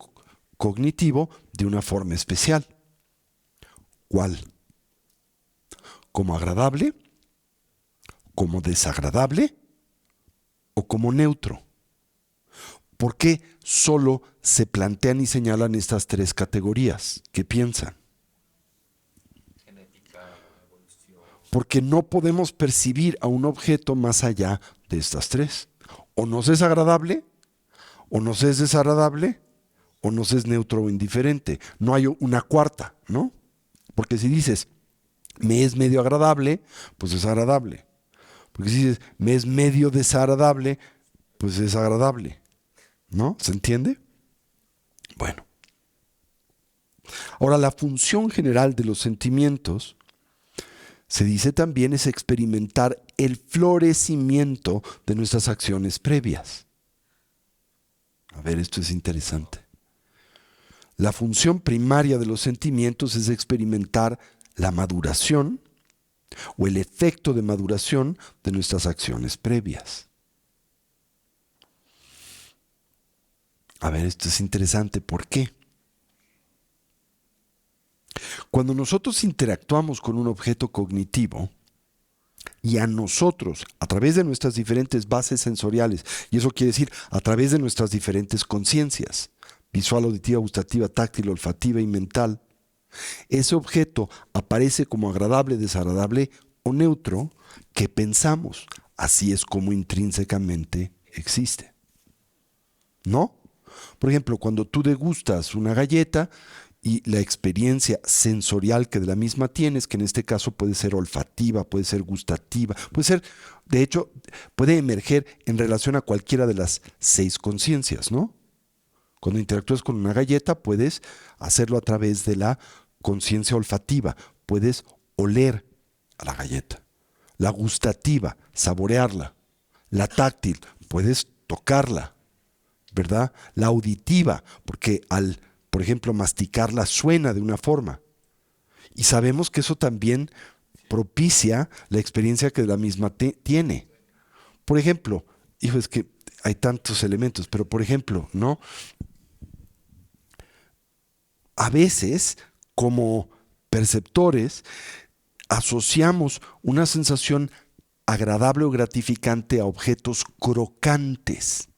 cognitivo de una forma especial. ¿Cuál? ¿Como agradable? ¿Como desagradable? ¿O como neutro? ¿Por qué solo se plantean y señalan estas tres categorías? ¿Qué piensan? Genética, evolución. Porque no podemos percibir a un objeto más allá de estas tres. O nos es agradable, o nos es desagradable, o nos es neutro o indiferente. No hay una cuarta, ¿no? Porque si dices, me es medio agradable, pues es agradable. Porque si dices, me es medio desagradable, pues es agradable. ¿No? ¿Se entiende? Bueno. Ahora, la función general de los sentimientos, se dice también, es experimentar el florecimiento de nuestras acciones previas. A ver, esto es interesante. La función primaria de los sentimientos es experimentar la maduración o el efecto de maduración de nuestras acciones previas. A ver, esto es interesante. ¿Por qué? Cuando nosotros interactuamos con un objeto cognitivo y a nosotros, a través de nuestras diferentes bases sensoriales, y eso quiere decir a través de nuestras diferentes conciencias, visual, auditiva, gustativa, táctil, olfativa y mental, ese objeto aparece como agradable, desagradable o neutro que pensamos. Así es como intrínsecamente existe. ¿No? Por ejemplo, cuando tú degustas una galleta y la experiencia sensorial que de la misma tienes, que en este caso puede ser olfativa, puede ser gustativa, puede ser, de hecho, puede emerger en relación a cualquiera de las 6 conciencias, ¿no? Cuando interactúas con una galleta, puedes hacerlo a través de la conciencia olfativa, puedes oler a la galleta. La gustativa, saborearla. La táctil, puedes tocarla, ¿verdad? La auditiva, porque al, por ejemplo, masticarla suena de una forma. Y sabemos que eso también propicia la experiencia que la misma tiene. Por ejemplo, hijo, es que hay tantos elementos, pero por ejemplo, ¿no? A veces, como perceptores, asociamos una sensación agradable o gratificante a objetos crocantes.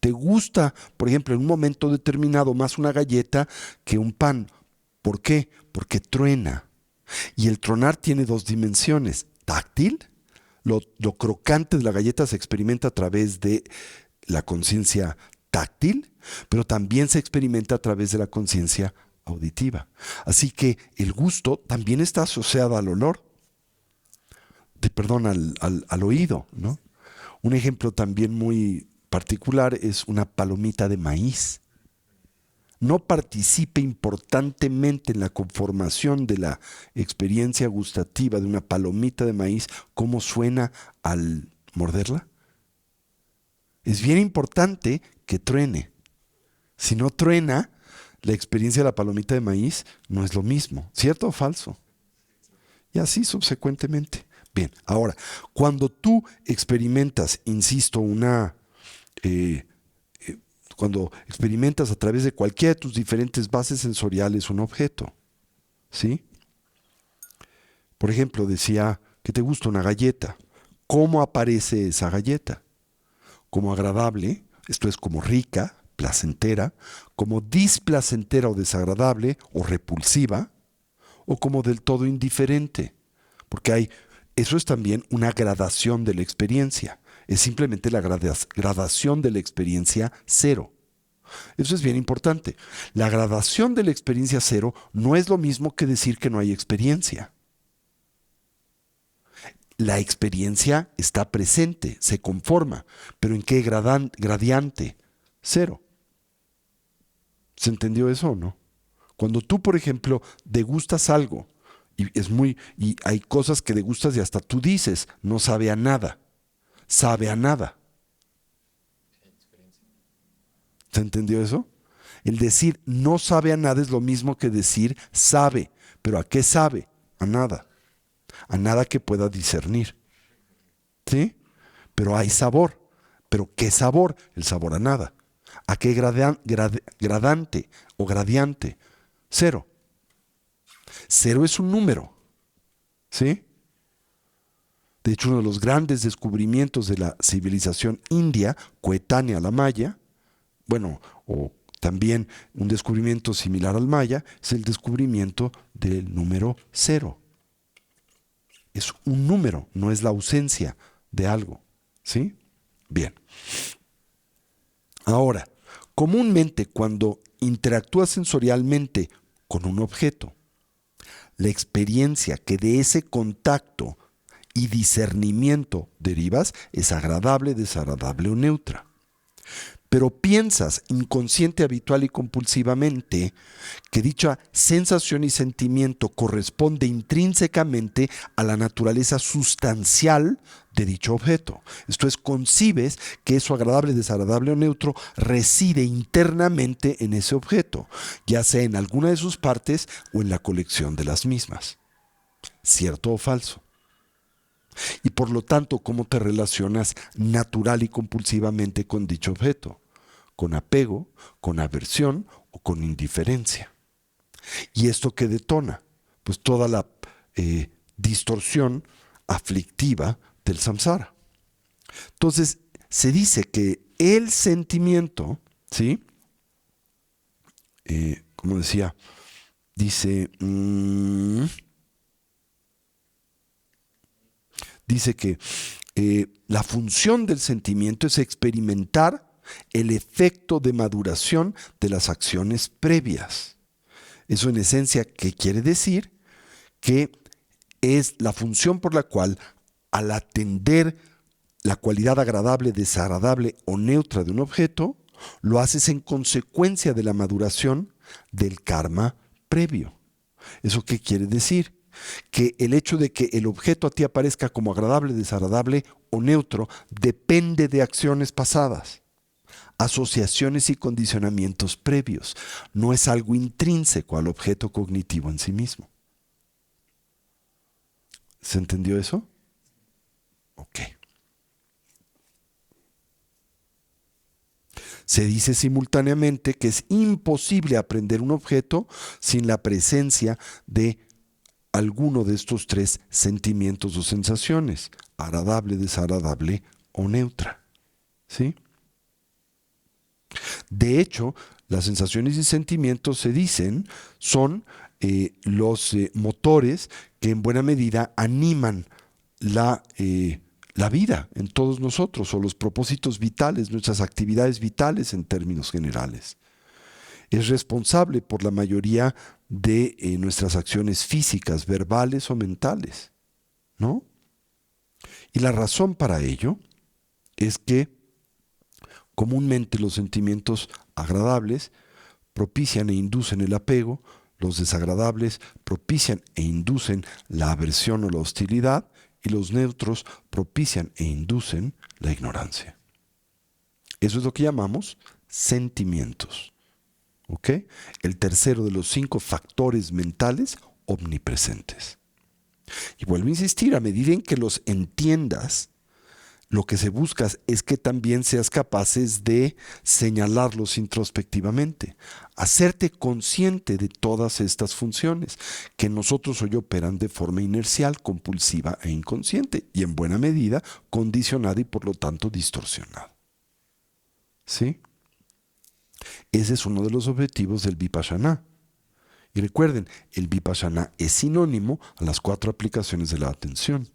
¿Te gusta, por ejemplo, en un momento determinado más una galleta que un pan? ¿Por qué? Porque truena. Y el tronar tiene 2 dimensiones. Táctil, lo crocante de la galleta se experimenta a través de la conciencia táctil, pero también se experimenta a través de la conciencia auditiva. Así que el gusto también está asociado al olor, al oído, ¿no? Un ejemplo también muy particular es una palomita de maíz. No participa importantemente en la conformación de la experiencia gustativa de una palomita de maíz, cómo suena al morderla. Es bien importante que truene. Si no truena, la experiencia de la palomita de maíz no es lo mismo. ¿Cierto o falso? Y así subsecuentemente. Bien, ahora, cuando tú experimentas, insisto, cuando experimentas a través de cualquiera de tus diferentes bases sensoriales un objeto, ¿sí? Por ejemplo, decía que te gusta una galleta. ¿Cómo aparece esa galleta? Como agradable, esto es como rica, placentera, como displacentera o desagradable o repulsiva, o como del todo indiferente. Porque eso es también una gradación de la experiencia. Es simplemente la gradación de la experiencia cero. Eso es bien importante. La gradación de la experiencia cero no es lo mismo que decir que no hay experiencia. La experiencia está presente, se conforma, pero ¿en qué gradiente? Cero. ¿Se entendió eso o no? Cuando tú, por ejemplo, degustas algo, y hay cosas que degustas y hasta tú dices, no sabe a nada, sabe a nada. ¿Se entendió eso? El decir no sabe a nada es lo mismo que decir sabe, pero ¿a qué sabe? A nada. A nada que pueda discernir. ¿Sí? Pero hay sabor. ¿Pero qué sabor? El sabor a nada. ¿A qué gradante o gradiente? Cero. Cero es un número. ¿Sí? De hecho, uno de los grandes descubrimientos de la civilización india, coetánea a la maya, bueno, o también un descubrimiento similar al maya, es el descubrimiento del número cero. Es un número, no es la ausencia de algo. ¿Sí? Bien. Ahora, comúnmente cuando interactúas sensorialmente con un objeto, la experiencia que de ese contacto y discernimiento derivas es agradable, desagradable o neutra. Pero piensas inconsciente, habitual y compulsivamente que dicha sensación y sentimiento corresponde intrínsecamente a la naturaleza sustancial de dicho objeto. Esto es, concibes que eso agradable, desagradable o neutro reside internamente en ese objeto, ya sea en alguna de sus partes o en la colección de las mismas. ¿Cierto o falso? Y por lo tanto, ¿cómo te relacionas natural y compulsivamente con dicho objeto? Con apego, con aversión o con indiferencia. ¿Y esto qué detona? Pues toda la distorsión aflictiva del samsara. Entonces, se dice que el sentimiento, ¿sí? Como decía, dice... dice que la función del sentimiento es experimentar el efecto de maduración de las acciones previas. Eso en esencia, ¿qué quiere decir? Que es la función por la cual, al atender la cualidad agradable, desagradable o neutra de un objeto, lo haces en consecuencia de la maduración del karma previo. ¿Eso qué quiere decir? Que el hecho de que el objeto a ti aparezca como agradable, desagradable o neutro depende de acciones pasadas, asociaciones y condicionamientos previos. No es algo intrínseco al objeto cognitivo en sí mismo. ¿Se entendió eso? Ok. Se dice simultáneamente que es imposible aprender un objeto sin la presencia de alguno de estos tres sentimientos o sensaciones, agradable, desagradable o neutra. ¿Sí? De hecho, las sensaciones y sentimientos se dicen son los motores que en buena medida animan la vida en todos nosotros, o los propósitos vitales, nuestras actividades vitales en términos generales. Es responsable por la mayoría de nuestras acciones físicas, verbales o mentales, ¿no? Y la razón para ello es que comúnmente los sentimientos agradables propician e inducen el apego, los desagradables propician e inducen la aversión o la hostilidad, y los neutros propician e inducen la ignorancia. Eso es lo que llamamos sentimientos. ¿Ok? El tercero de los 5 factores mentales omnipresentes. Y vuelvo a insistir, a medida en que los entiendas, lo que se busca es que también seas capaces de señalarlos introspectivamente, hacerte consciente de todas estas funciones que en nosotros hoy operan de forma inercial, compulsiva e inconsciente, y en buena medida condicionada y por lo tanto distorsionada. ¿Sí? Ese es uno de los objetivos del Vipassana. Y recuerden, el Vipassana es sinónimo a las 4 aplicaciones de la atención.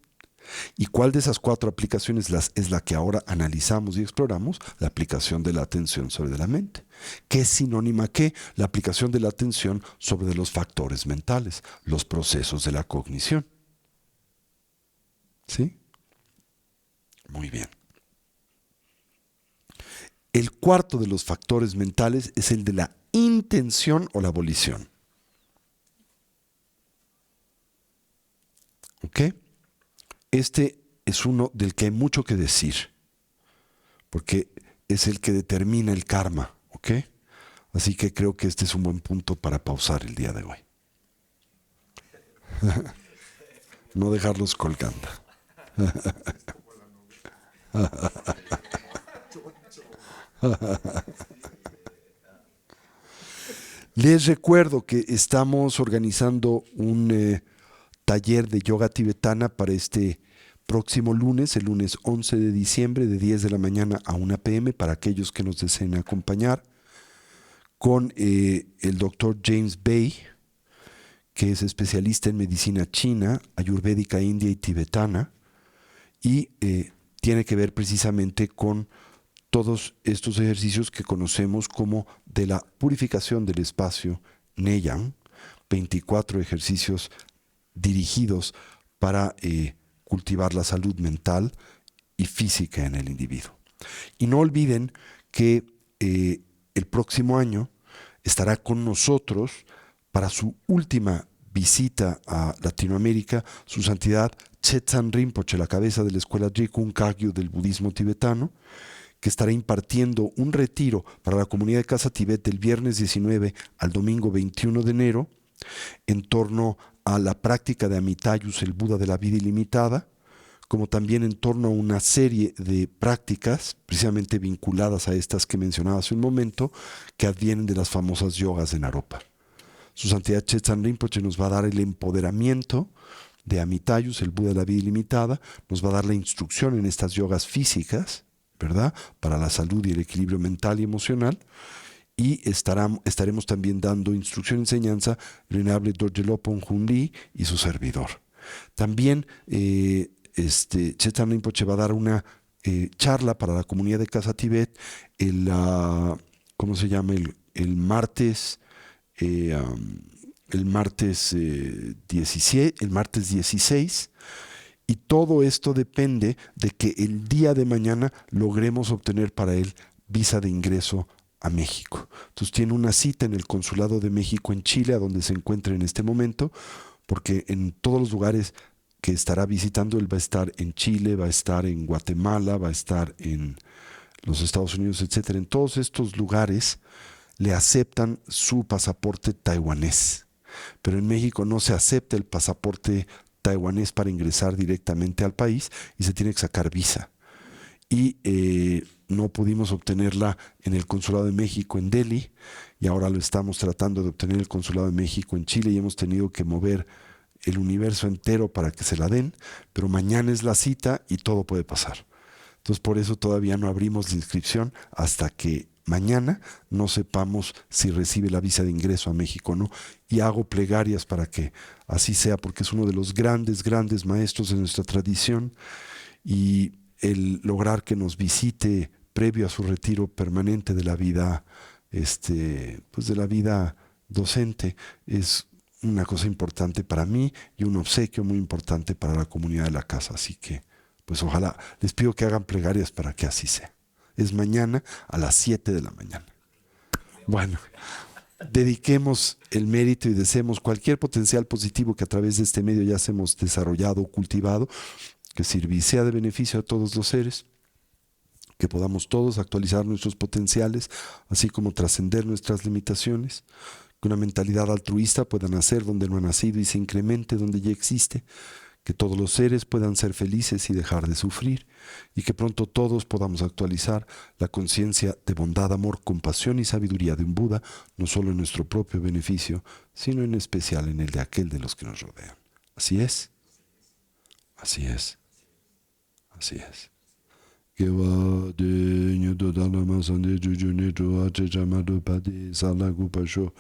¿Y cuál de esas 4 aplicaciones es la que ahora analizamos y exploramos? La aplicación de la atención sobre la mente. ¿Qué es sinónima qué? La aplicación de la atención sobre los factores mentales, los procesos de la cognición. ¿Sí? Muy bien. El cuarto de los factores mentales es el de la intención o la volición. ¿Ok? Este es uno del que hay mucho que decir, porque es el que determina el karma, ¿ok? Así que creo que este es un buen punto para pausar el día de hoy. No dejarlos colgando. Les recuerdo que estamos organizando un taller de yoga tibetana para este próximo lunes, el lunes 11 de diciembre, de 10 de la mañana a 1 p.m., para aquellos que nos deseen acompañar, con el doctor James Bay, que es especialista en medicina china, ayurvédica, india y tibetana, y tiene que ver precisamente con todos estos ejercicios que conocemos como de la purificación del espacio Neyang, 24 ejercicios dirigidos para cultivar la salud mental y física en el individuo. Y no olviden que el próximo año estará con nosotros para su última visita a Latinoamérica, su santidad Chetsan Rinpoche, la cabeza de la escuela Jikun Kagyu del budismo tibetano, que estará impartiendo un retiro para la comunidad de Casa Tibet del viernes 19 al domingo 21 de enero en torno a la práctica de Amitayus, el Buda de la vida ilimitada, como también en torno a una serie de prácticas precisamente vinculadas a estas que mencionaba hace un momento, que advienen de las famosas yogas de Naropa. Su santidad Chetsan Rinpoche nos va a dar el empoderamiento de Amitayus, el Buda de la vida ilimitada, nos va a dar la instrucción en estas yogas físicas, ¿verdad?, para la salud y el equilibrio mental y emocional, y estaremos también dando instrucción y enseñanza el venerable Dorje Lopon Hun Lee y su servidor. También Chetsan Rinpoche va a dar una charla para la comunidad de Casa Tibet ¿cómo se llama? El martes 16, y todo esto depende de que el día de mañana logremos obtener para él visa de ingreso a México. Entonces tiene una cita en el Consulado de México en Chile, a donde se encuentra en este momento, porque en todos los lugares que estará visitando, él va a estar en Chile, va a estar en Guatemala, va a estar en los Estados Unidos, etcétera. En todos estos lugares le aceptan su pasaporte taiwanés, pero en México no se acepta el pasaporte taiwanés para ingresar directamente al país y se tiene que sacar visa. Y no pudimos obtenerla en el Consulado de México en Delhi, y ahora lo estamos tratando de obtener en el Consulado de México en Chile, y hemos tenido que mover el universo entero para que se la den, pero mañana es la cita y todo puede pasar. Entonces por eso todavía no abrimos la inscripción hasta que mañana no sepamos si recibe la visa de ingreso a México o no, y hago plegarias para que así sea, porque es uno de los grandes, grandes maestros de nuestra tradición, y el lograr que nos visite previo a su retiro permanente de la vida pues de la vida docente. Es una cosa importante para mí y un obsequio muy importante para la comunidad de la casa. Así que, pues ojalá, les pido que hagan plegarias para que así sea. Es mañana a las 7 de la mañana. Bueno, dediquemos el mérito y deseemos cualquier potencial positivo que a través de este medio ya hemos desarrollado o cultivado, que sea de beneficio a todos los seres, que podamos todos actualizar nuestros potenciales, así como trascender nuestras limitaciones, que una mentalidad altruista pueda nacer donde no ha nacido y se incremente donde ya existe, que todos los seres puedan ser felices y dejar de sufrir, y que pronto todos podamos actualizar la conciencia de bondad, amor, compasión y sabiduría de un Buda, no solo en nuestro propio beneficio, sino en especial en el de aquel de los que nos rodean. Así es, así es, así es. Que va de ñudo dana masande jujune jo ache chamado padi salagu pasho.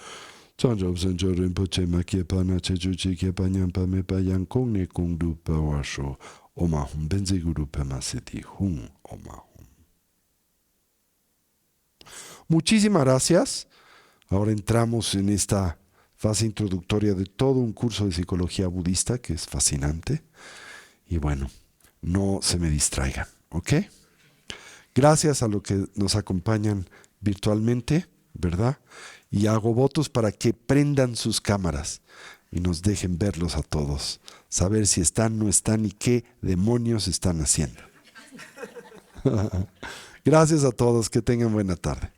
Chanjab sanjo rinpoche makie pana chechuchi ke panyan pa me pa yang kong ne kong du pa washo. Oma hum benze guru pa maseti hum oma hum. Muchísimas gracias. Ahora entramos en esta fase introductoria de todo un curso de psicología budista que es fascinante. Y bueno, no se me distraigan, ¿ok? Gracias a los que nos acompañan virtualmente, ¿verdad? Y hago votos para que prendan sus cámaras y nos dejen verlos a todos, saber si están, no están y qué demonios están haciendo. Gracias a todos, que tengan buena tarde.